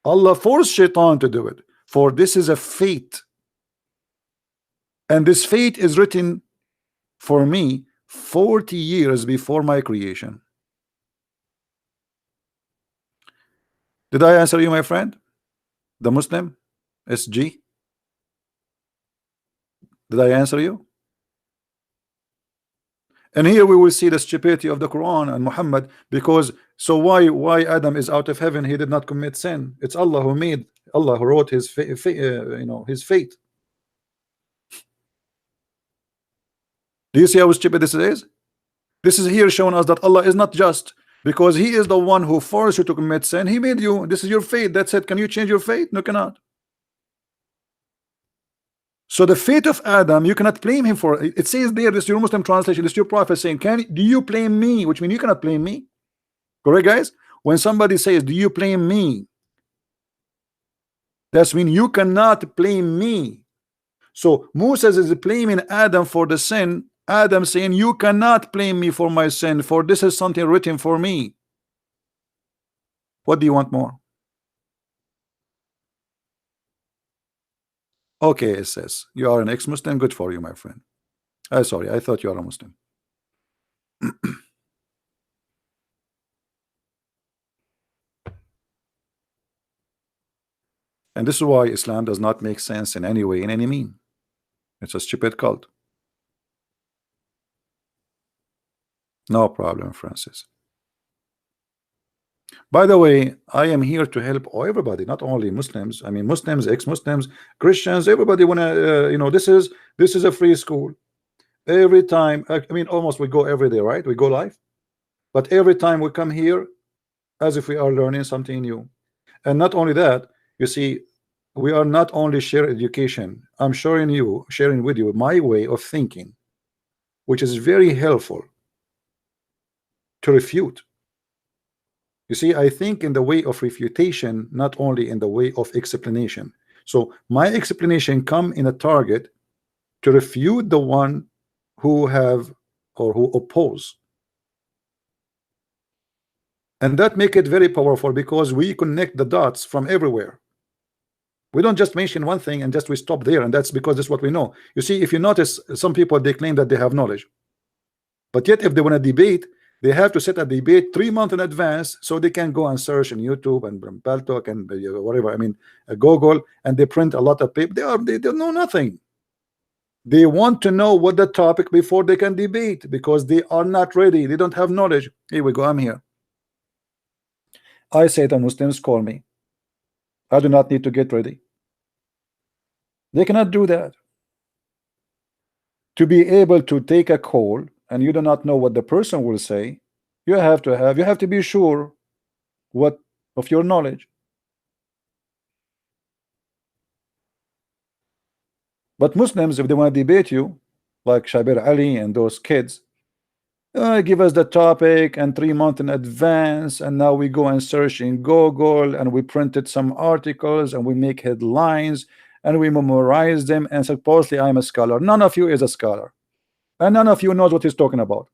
Allah forced Shaitan to do it, for this is a fate, and this fate is written for me 40 years before my creation. Did I answer you, my friend? The Muslim SG? Did I answer you? And here we will see the stupidity of the Quran and Muhammad, because So why Adam is out of heaven? He did not commit sin. It's Allah who made, Allah who wrote his his fate. Do you see how stupid this is? This is here showing us that Allah is not just, because He is the one who forced you to commit sin. He made you. This is your fate. That's it. Can you change your fate? No, cannot. So the fate of Adam, you cannot blame him for it. It says there, this is your Muslim translation, this is your prophet saying, do you blame me? Which means you cannot blame me. Correct, guys? When somebody says, do you blame me? That's mean you cannot blame me. So Moses is blaming Adam for the sin. Adam saying, you cannot blame me for my sin, for this is something written for me. What do you want more? Okay, it says you are an ex-Muslim. Good for you, my friend. Sorry, I thought you are a Muslim. And this is why Islam does not make sense in any way, in any mean. It's a stupid cult. No problem, Francis. By the way, I am here to help everybody, not only Muslims. I mean, Muslims, ex-Muslims, Christians, everybody wanna, this is a free school. Every time, I mean, almost we go every day, right? We go live, but every time we come here, as if we are learning something new. And not only that, you see, we are not only sharing education. I'm sharing with you my way of thinking, which is very helpful to refute. You see, I think in the way of refutation, not only in the way of explanation. So my explanation come in a target to refute the one who have or who oppose. And that make it very powerful because we connect the dots from everywhere. We don't just mention one thing and just we stop there, and that's because that's what we know. You see, if you notice, some people, they claim that they have knowledge, but yet if they want to debate, they have to set a debate 3 months in advance so they can go and search on YouTube and Paltalk and whatever, I mean Google, and they print a lot of paper. They don't know nothing. They want to know what the topic before they can debate because they are not ready. They don't have knowledge. Here we go. I'm here. I say the Muslims call me. I do not need to get ready. They cannot do that. To be able to take a call and you do not know what the person will say, you have to be sure what of your knowledge. But Muslims, if they want to debate you, like Shabir Ali and those kids, give us the topic and 3 months in advance, and now we go and search in Google and we printed some articles and we make headlines and we memorize them, and supposedly I'm a scholar. None of you is a scholar, and none of you knows what he's talking about.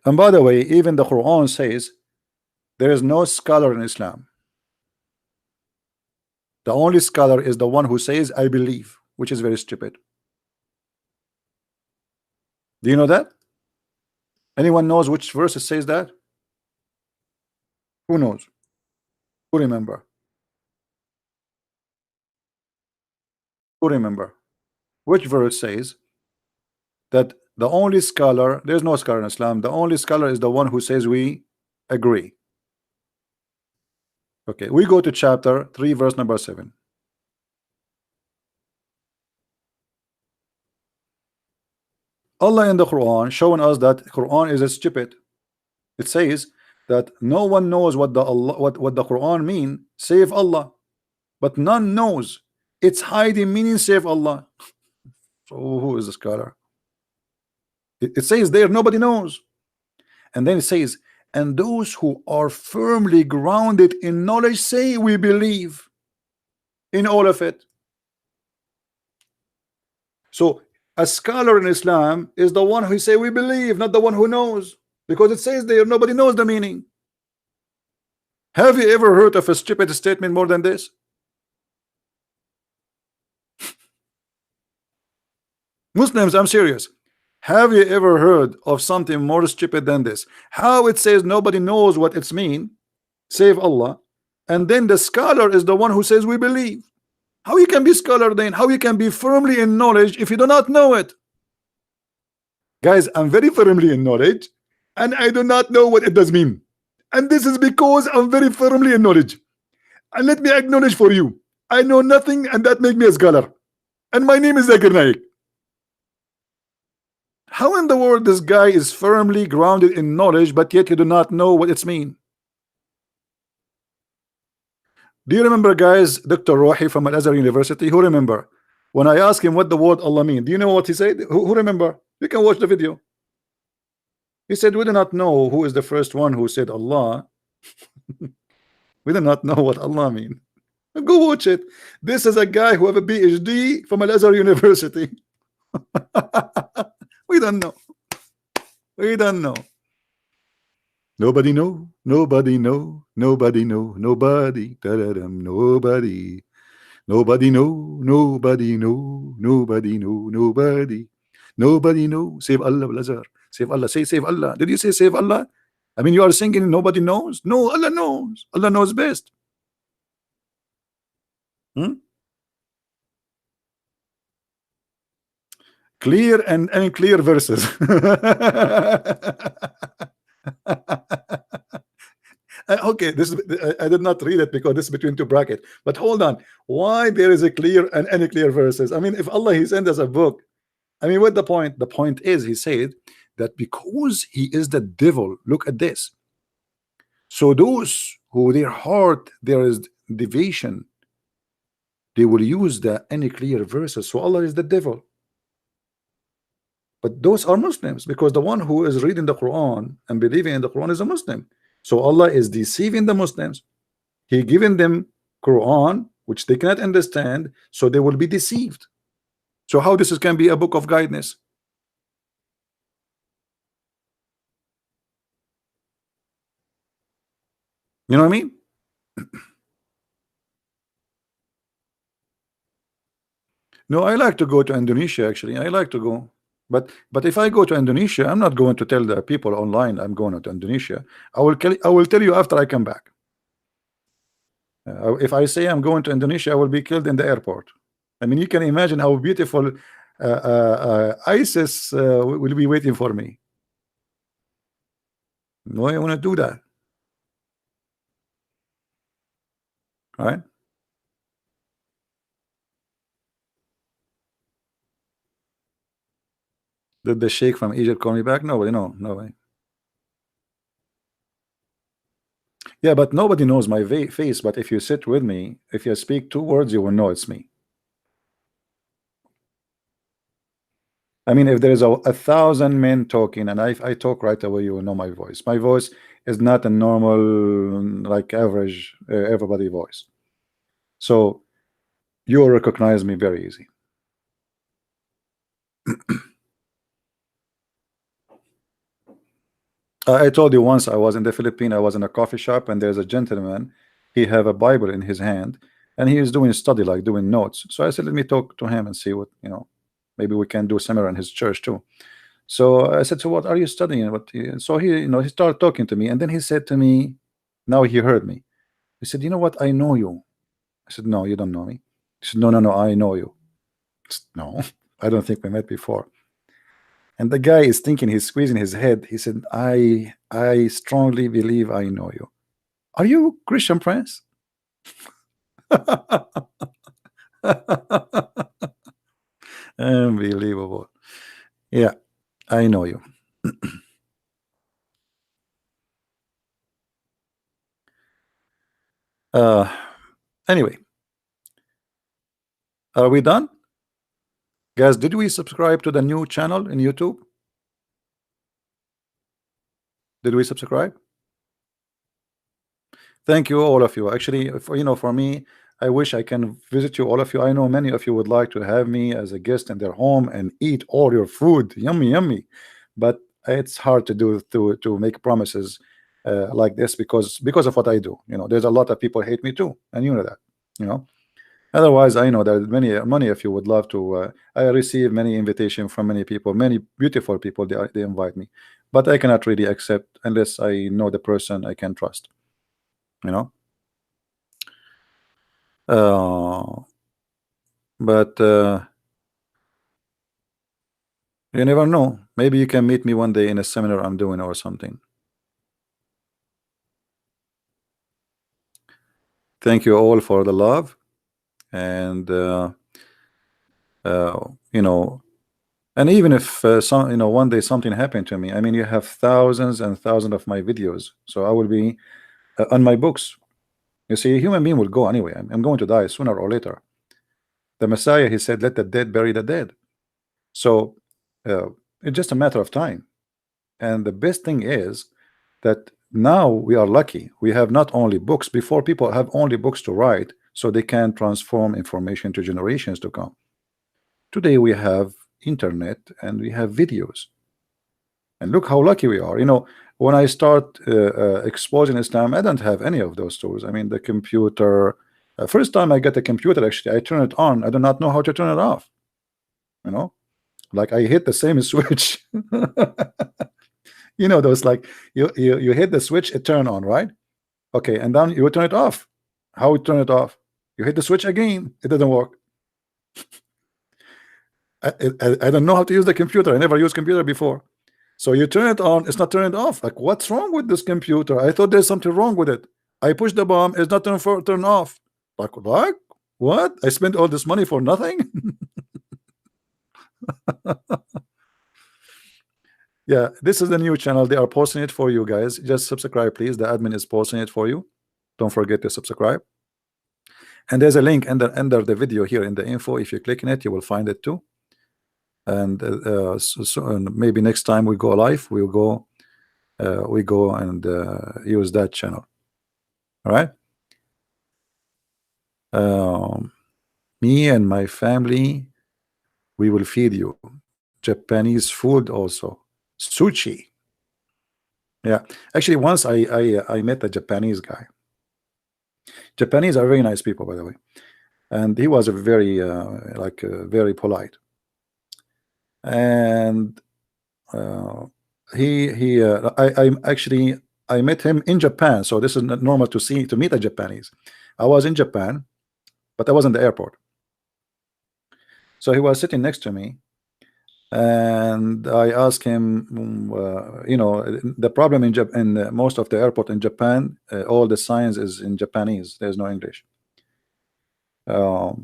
And by the way, even the Quran says there is no scholar in Islam. The only scholar is the one who says I believe, which is very stupid. Do you know that? Anyone knows which verse it says that? Who knows? Who remember? Who remember? Which verse says that the only scholar, there's no scholar in Islam, the only scholar is the one who says we agree? Okay, we go to chapter 3, verse number 7. Allah in the Quran showing us that Quran is a stupid. It says that no one knows what the Quran mean save Allah, but none knows its hiding meaning save Allah. So who is the scholar? It says there nobody knows, and then it says, and those who are firmly grounded in knowledge say we believe in all of it. So a scholar in Islam is the one who say we believe, not the one who knows, because it says there nobody knows the meaning. Have you ever heard of a stupid statement more than this? Muslims, I'm serious. Have you ever heard of something more stupid than this? How it says nobody knows what it's mean save Allah, and then the scholar is the one who says we believe. How you can be scholar then? How you can be firmly in knowledge if you do not know it? Guys, I'm very firmly in knowledge, and I do not know what it does mean. And this is because I'm very firmly in knowledge. And let me acknowledge for you, I know nothing, and that make me a scholar. And my name is Zakir Naik. How in the world this guy is firmly grounded in knowledge, but yet you do not know what it's mean? Do you remember, guys, Dr. Rohi from Al Azhar University? Who remember when I asked him what the word Allah mean? Do you know what he said? Who remember? You can watch the video. He said, we do not know who is the first one who said Allah. We do not know what Allah mean. Go watch it. This is a guy who have a PhD from Al Azhar University. We don't know. We don't know. Nobody know. Nobody know. Nobody know. Nobody. Da-da-dum, nobody. Nobody know. Nobody know. Nobody know. Nobody. Nobody know. Save Allah, Al Azhar. Save Allah. Say save Allah. Did you say save Allah? I mean, you are singing nobody knows. No, Allah knows. Allah knows best. Clear and unclear verses. Okay, this is, I did not read it because this is between two brackets. But hold on, why there is a clear and unclear verses? I mean, if Allah He sent us a book, I mean, what the point? The point is, He said that because He is the devil. Look at this. So those who their heart there is deviation, they will use the unclear verses. So Allah is the devil. But those are Muslims, because the one who is reading the Quran and believing in the Quran is a Muslim. So Allah is deceiving the Muslims. He giving them Quran which they cannot understand, so they will be deceived. So how this can be a book of guidance? You know what I mean? No, I like to go to Indonesia. Actually, I like to go. But if I go to Indonesia, I'm not going to tell the people online I'm going to Indonesia. I will tell you after I come back. If I say I'm going to Indonesia, I will be killed in the airport. I mean, you can imagine how beautiful ISIS will be waiting for me. No, I want to do that. All right. Did the sheikh from Egypt call me back? Nobody, no, nobody. Yeah, but nobody knows my face. But if you sit with me, if you speak 2 words, you will know it's me. I mean, if there is 1,000 men talking and I talk right away, you will know my voice. My voice is not a normal, like average, everybody voice. So you will recognize me very easy. I told you once I was in the Philippines. I was in a coffee shop, and there's a gentleman. He have a Bible in his hand, and he is doing study, like doing notes. So I said, let me talk to him and see what, you know, maybe we can do similar in his church too. So I said, so what are you studying? So he, you know, he started talking to me, and then he said to me, now he heard me. He said, you know what? I know you. I said, no, you don't know me. He said, no, no, no, I know you. I said, no, I don't think we met before. And the guy is thinking, he's squeezing his head. He said, I strongly believe I know you. Are you Christian Prince? Unbelievable. Yeah, I know you. Anyway, are we done? Guys, did we subscribe to the new channel in YouTube? Did we subscribe? Thank you, all of you. Actually, for me, I wish I can visit you, all of you. I know many of you would like to have me as a guest in their home and eat all your food. Yummy, yummy. But it's hard to do, to make promises like this, because of what I do. There's a lot of people hate me too, and you know that. Otherwise, I know that many of you would love to. I receive many invitations from many people, many beautiful people. They invite me, but I cannot really accept unless I know the person I can trust. But You never know. Maybe you can meet me one day in a seminar I'm doing or something. Thank you all for the love. And you know, and even if some, one day something happened to me, I mean, you have thousands and thousands of my videos, so I will be on my books. You see, a human being will go anyway. I'm going to die sooner or later. The Messiah, he said, let the dead bury the dead. So it's just a matter of time. And the best thing is that now we are lucky. We have not only books. Before, people have only books to write so they can transform information to generations to come. Today we have internet and we have videos. And look how lucky we are. When I start exposing Islam, I don't have any of those tools. I mean, the computer. First time I get a computer, actually, I turn it on. I do not know how to turn it off. Like I hit the same switch. Those, like you hit the switch, it turn on, right? Okay, and then you turn it off. How you turn it off? You hit the switch again, it doesn't work. I don't know how to use the computer. I never used computer before. So you turn it on, it's not turning off. Like, what's wrong with this computer? I thought there's something wrong with it. I push the bomb, it's not turn off. Like what? I spent all this money for nothing? Yeah, this is the new channel. They are posting it for you guys. Just subscribe, please. The admin is posting it for you. Don't forget to subscribe. And there's a link under the video here in the info. If you click on it, you will find it too. And and maybe next time we go live, we go and use that channel. All right. Me and my family, we will feed you Japanese food also, sushi. Yeah, actually, once I met a Japanese guy. Japanese are very nice people, by the way, and he was a very very polite. And I actually I met him in Japan, so this is not normal to meet a Japanese. I was in Japan, but I was in the airport. So he was sitting next to me, and I asked him, the problem in most of the airport in Japan, all the signs is in Japanese. There's no English. So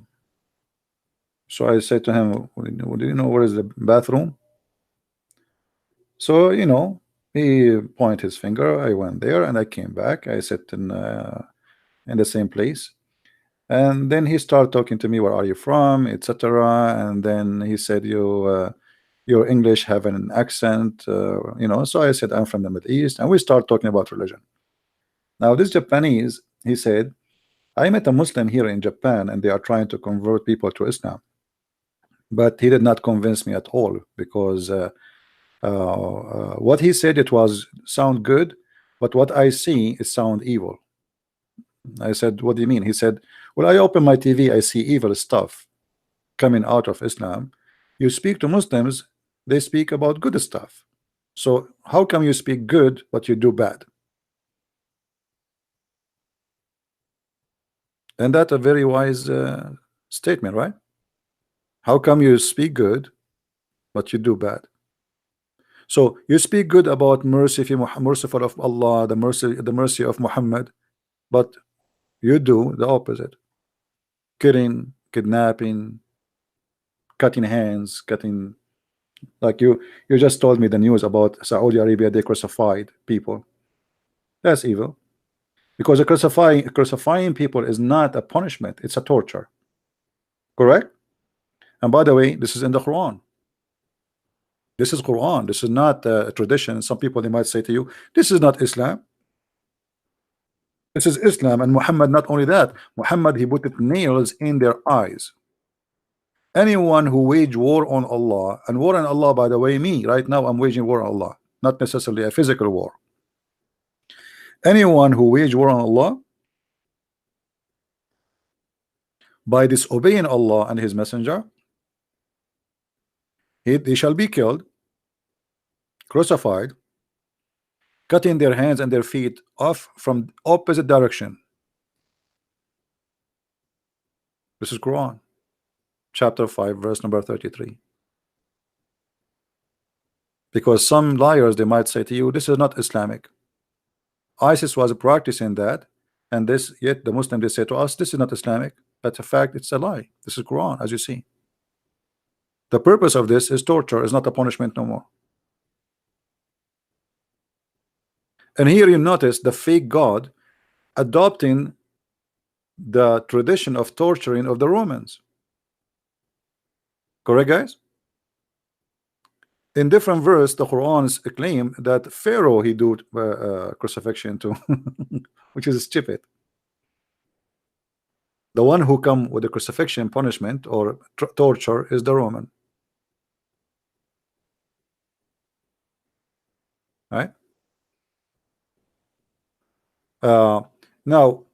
I said to him, do you know where is the bathroom? So he pointed his finger. I went there and I came back. I sat in the same place. And then he started talking to me, where are you from, etc. And then he said, your English have an accent, so I said, I'm from the Middle East, and we start talking about religion. Now this Japanese, he said, I met a Muslim here in Japan and they are trying to convert people to Islam, but he did not convince me at all, because what he said, it was sound good, but what I see, it sound evil. I said, what do you mean? He said, well, I open my TV, I see evil stuff coming out of Islam. You speak to Muslims, they speak about good stuff. So how come you speak good but you do bad? And that's a very wise statement, right? How come you speak good but you do bad? So you speak good about merciful of Allah, the mercy of Muhammad, but you do the opposite: killing, kidnapping, cutting hands, cutting. Like you just told me the news about Saudi Arabia, they crucified people. That's evil, because crucifying people is not a punishment, it's a torture. Correct? And by the way, this is in the Quran. This is Quran. This is not a tradition. Some people, they might say to you, this is not Islam. This is Islam. And Muhammad, not only that, Muhammad, he put nails in their eyes. Anyone who wage war on Allah, and war on Allah, by the way, me right now, I'm waging war on Allah, not necessarily a physical war. Anyone who wage war on Allah by disobeying Allah and his messenger, he shall be killed, crucified, cutting their hands and their feet off from opposite direction. This is Quran chapter 5 verse number 33. Because some liars, they might say to you, this is not Islamic. ISIS was practicing that, and this, yet the Muslim, they say to us, this is not Islamic. But in fact, it's a lie. This is Quran, as you see. The purpose of this is torture, is not a punishment no more. And here you notice the fake God adopting the tradition of torturing of the Romans. Correct, guys? In different verse, the Qurans claim that Pharaoh he do crucifixion too, which is stupid. The one who come with the crucifixion punishment or torture is the Roman. Right? Now,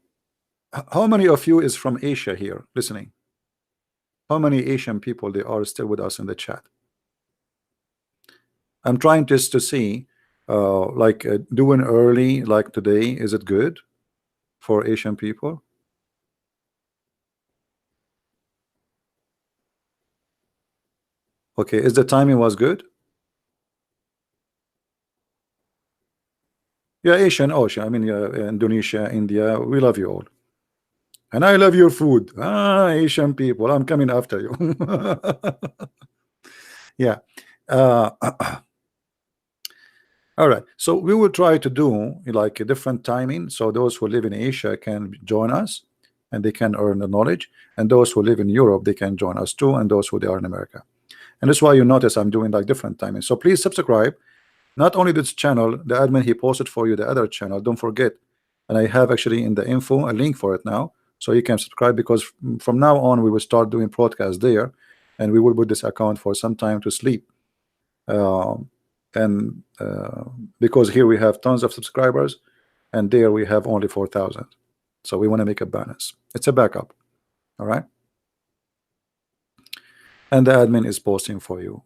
how many of you is from Asia here listening? How many Asian people they are still with us in the chat? I'm trying just to see, doing early like today, is it good for Asian people? Okay, is the timing was good? Yeah, Asian, Ocean. I mean, Indonesia, India. We love you all, and I love your food. Asian people, I'm coming after you. Yeah. All right. So we will try to do like a different timing, so those who live in Asia can join us, and they can earn the knowledge. And those who live in Europe, they can join us too. And those who they are in America. And that's why you notice I'm doing like different timing. So please subscribe. Not only this channel, the admin he posted for you the other channel, don't forget. And I have actually in the info a link for it now, so you can subscribe, because from now on we will start doing broadcasts there, and we will put this account for some time to sleep. Because here we have tons of subscribers, and there we have only 4,000. So we want to make a balance. It's a backup. All right. And the admin is posting for you.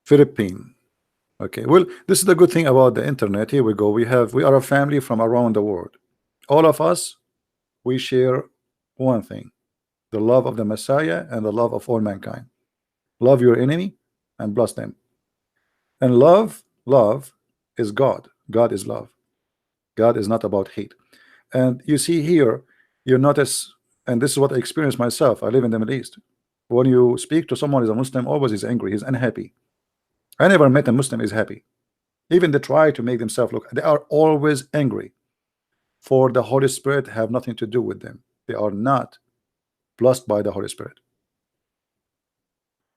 Philippines. Okay, well, this is the good thing about the internet. Here we go. We are a family from around the world. All of us, we share one thing: the love of the Messiah and the love of all mankind. Love your enemy and bless them. And love is God. God is love. God is not about hate. And you see here, you notice, and this is what I experienced myself. I live in the Middle East. When you speak to someone who's a Muslim, always is angry, he's unhappy. I never met a Muslim is happy. Even they try to make themselves look, they are always angry. For the Holy Spirit have nothing to do with them. They are not blessed by the Holy Spirit.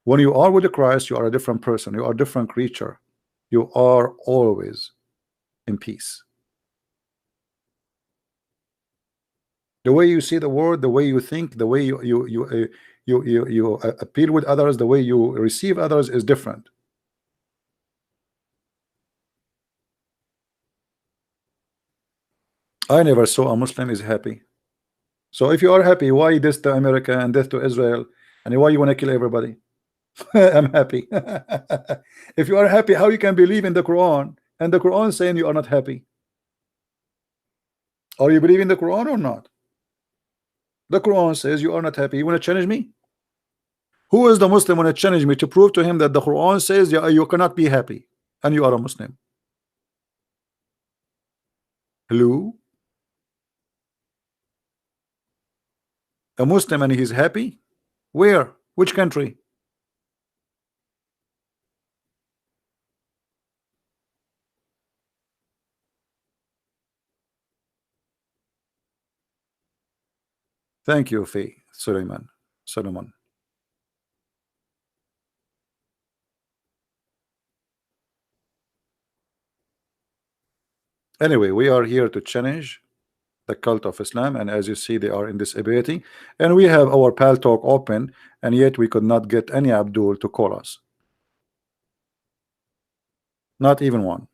When you are with the Christ, you are a different person. You are a different creature. You are always in peace. The way you see the world, the way you think, the way you appeal with others, the way you receive others is different. I never saw a Muslim is happy. So if you are happy, why this to America and this to Israel, and why you want to kill everybody? I'm happy. If you are happy, how you can believe in the Quran and the Quran saying you are not happy? Are you believing the Quran or not? The Quran says you are not happy. You want to challenge me? Who is the Muslim want to challenge me to prove to him that the Quran says you cannot be happy and you are a Muslim? Hello? A Muslim and he's happy? Where? Which country? Thank you, Fi Solomon. Anyway, we are here to challenge the cult of Islam, and as you see, they are in this ability, and we have our pal talk open, and yet we could not get any Abdul to call us. Not even one.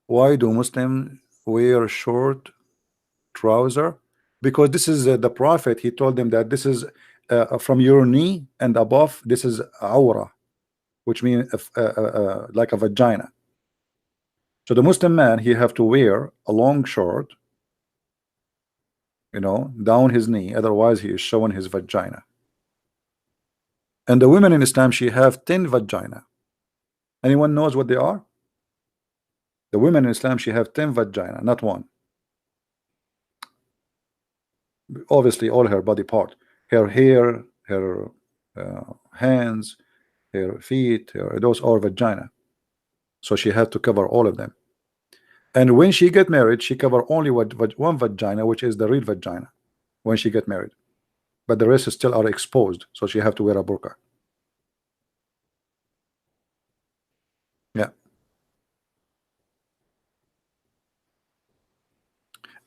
Why do Muslims wear short trouser? Because this is the Prophet. He told them that this is from your knee and above. This is aura, which means like a vagina. So the Muslim man, he have to wear a long short you know, down his knee, otherwise he is showing his vagina. And the women in Islam, she have 10 vagina. Anyone knows what they are? The women in Islam, she have 10 vagina, not one. Obviously all her body part, her hair, her hands, her feet, those are vagina. So she had to cover all of them. And when she get married, she cover only one vagina, which is the real vagina, when she get married. But the rest still are exposed, so she have to wear a burqa. Yeah.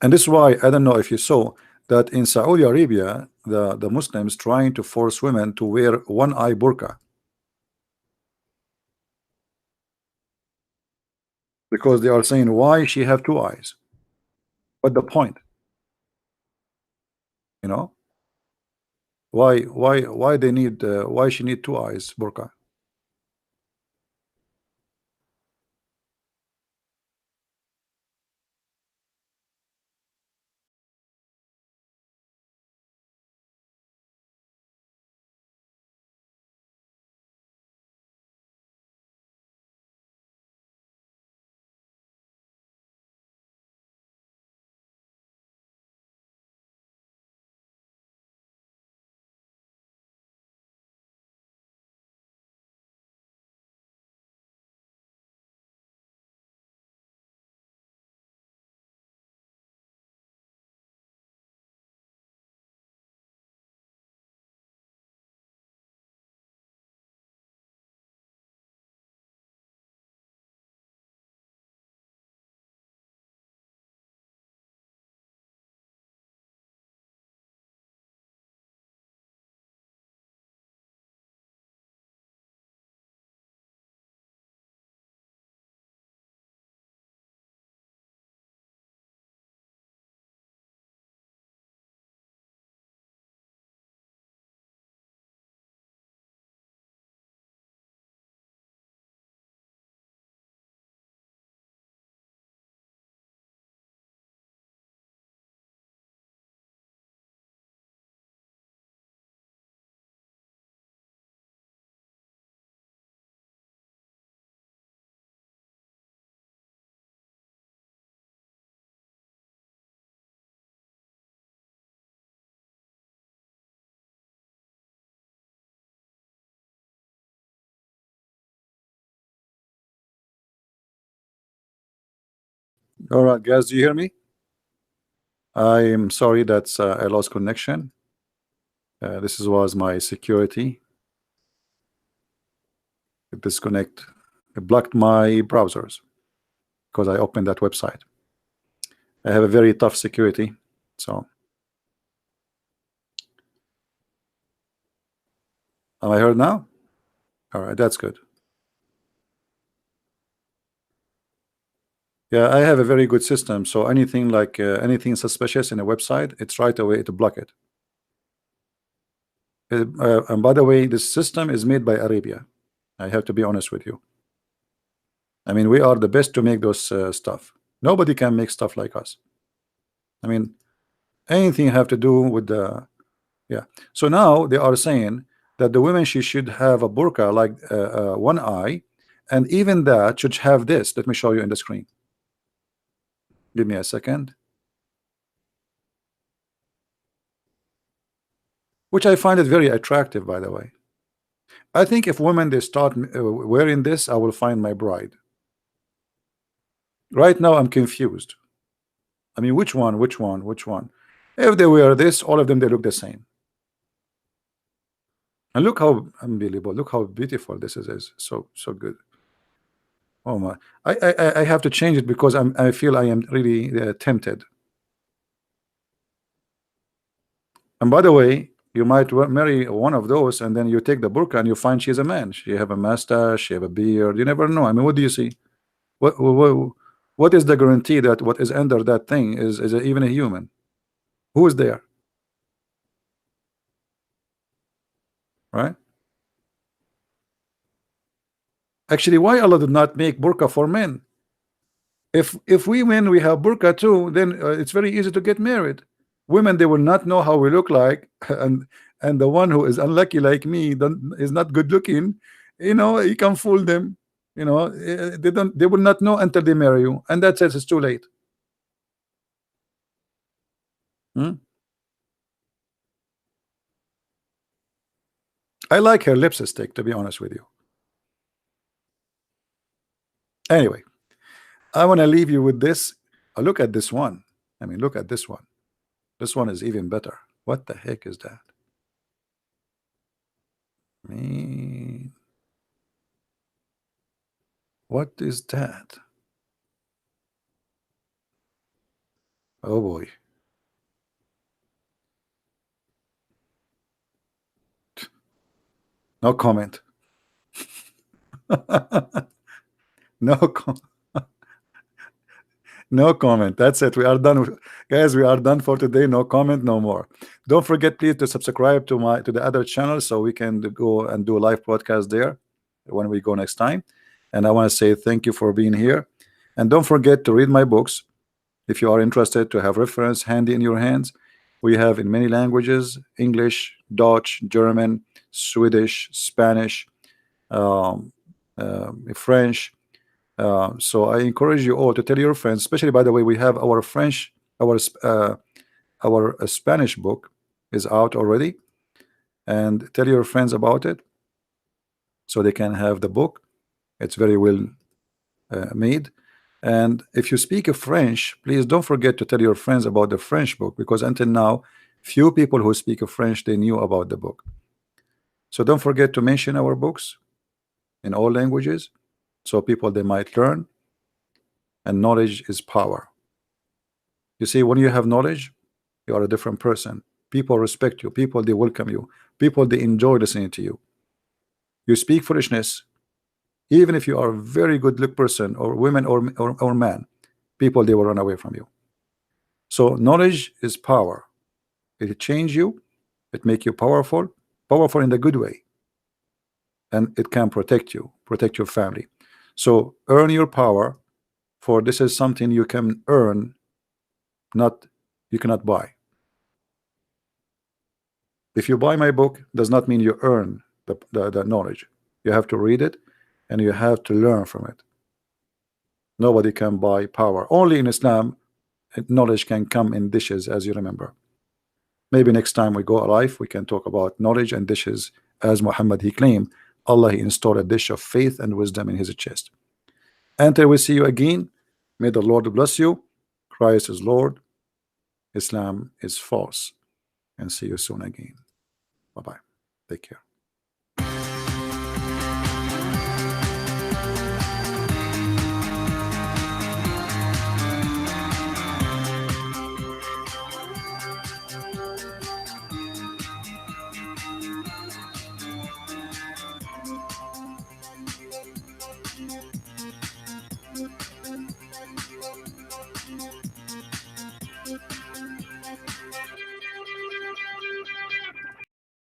And this is why, I don't know if you saw that in Saudi Arabia, the Muslims trying to force women to wear one eye burqa, because they are saying, why she have two eyes? What the point? You know, why they need why she need two eyes burqa? All right, guys, do you hear me? I'm sorry that I lost connection. This was my security. It disconnect. It blocked my browsers because I opened that website. I have a very tough security, so am I heard now? All right, that's good. Yeah, I have a very good system. So anything like anything suspicious in a website, it's right away to block it. And by the way, this system is made by Arabia. I have to be honest with you. I mean, we are the best to make those stuff. Nobody can make stuff like us. I mean, anything have to do with the yeah. So now they are saying that the women, she should have a burqa like one eye, and even that should have this. Let me show you in the screen. Give me a second. Which I find it very attractive, by the way. I think if women they start wearing this, I will find my bride. Right now I'm confused. I mean, which one? If they wear this, all of them they look the same. And look how unbelievable, look how beautiful this is. So good. Oh my, I have to change it because I feel I am really tempted. And by the way, you might marry one of those and then you take the burqa and you find she's a man. She have a mustache, she have a beard. You never know. I mean, what do you see? What is the guarantee that what is under that thing is even a human? Who is there? Right? Actually, why Allah did not make burqa for men? If we men we have burqa too, then it's very easy to get married. Women, they will not know how we look like, and the one who is unlucky like me don't, is not good looking, you can fool them. They will not know until they marry you, and that's it. It's too late. Hmm? I like her lipstick, to be honest with you. Anyway, I want to leave you with this. Look at this one. I mean, look at this one. This one is even better. What the heck is that? Man, what is that? Oh boy. No comment. No comment. No comment. That's it. We are done, guys. We are done for today. No comment, no more. Don't forget, please, to subscribe to the other channel so we can go and do a live podcast there when we go next time. And I want to say thank you for being here. And don't forget to read my books if you are interested, to have reference handy in your hands. We have in many languages: English, Dutch, German, Swedish, Spanish, French. So I encourage you all to tell your friends, especially, by the way, we have our French, our Spanish book is out already, and tell your friends about it so they can have the book. It's very well made. And if you speak of French, please don't forget to tell your friends about the French book, because until now, few people who speak of French, they knew about the book. So don't forget to mention our books in all languages, so people, they might learn. And knowledge is power. You see, when you have knowledge, you are a different person. People respect you. People, they welcome you. People, they enjoy listening to you. You speak foolishness, even if you are a very good look person, or women, or man, people, they will run away from you. So knowledge is power. It change you. It make you powerful in the good way, and it can protect you, protect your family. So earn your power, for this is something you can earn, not you cannot buy. If you buy my book, does not mean you earn the knowledge. You have to read it, and you have to learn from it. Nobody can buy power. Only in Islam knowledge can come in dishes, as you remember. Maybe next time we go live, we can talk about knowledge and dishes, as Muhammad, he claimed Allah, he installed a dish of faith and wisdom in his chest. Until we see you again, may the Lord bless you. Christ is Lord, Islam is false, and see you soon again. Bye-bye. Take care.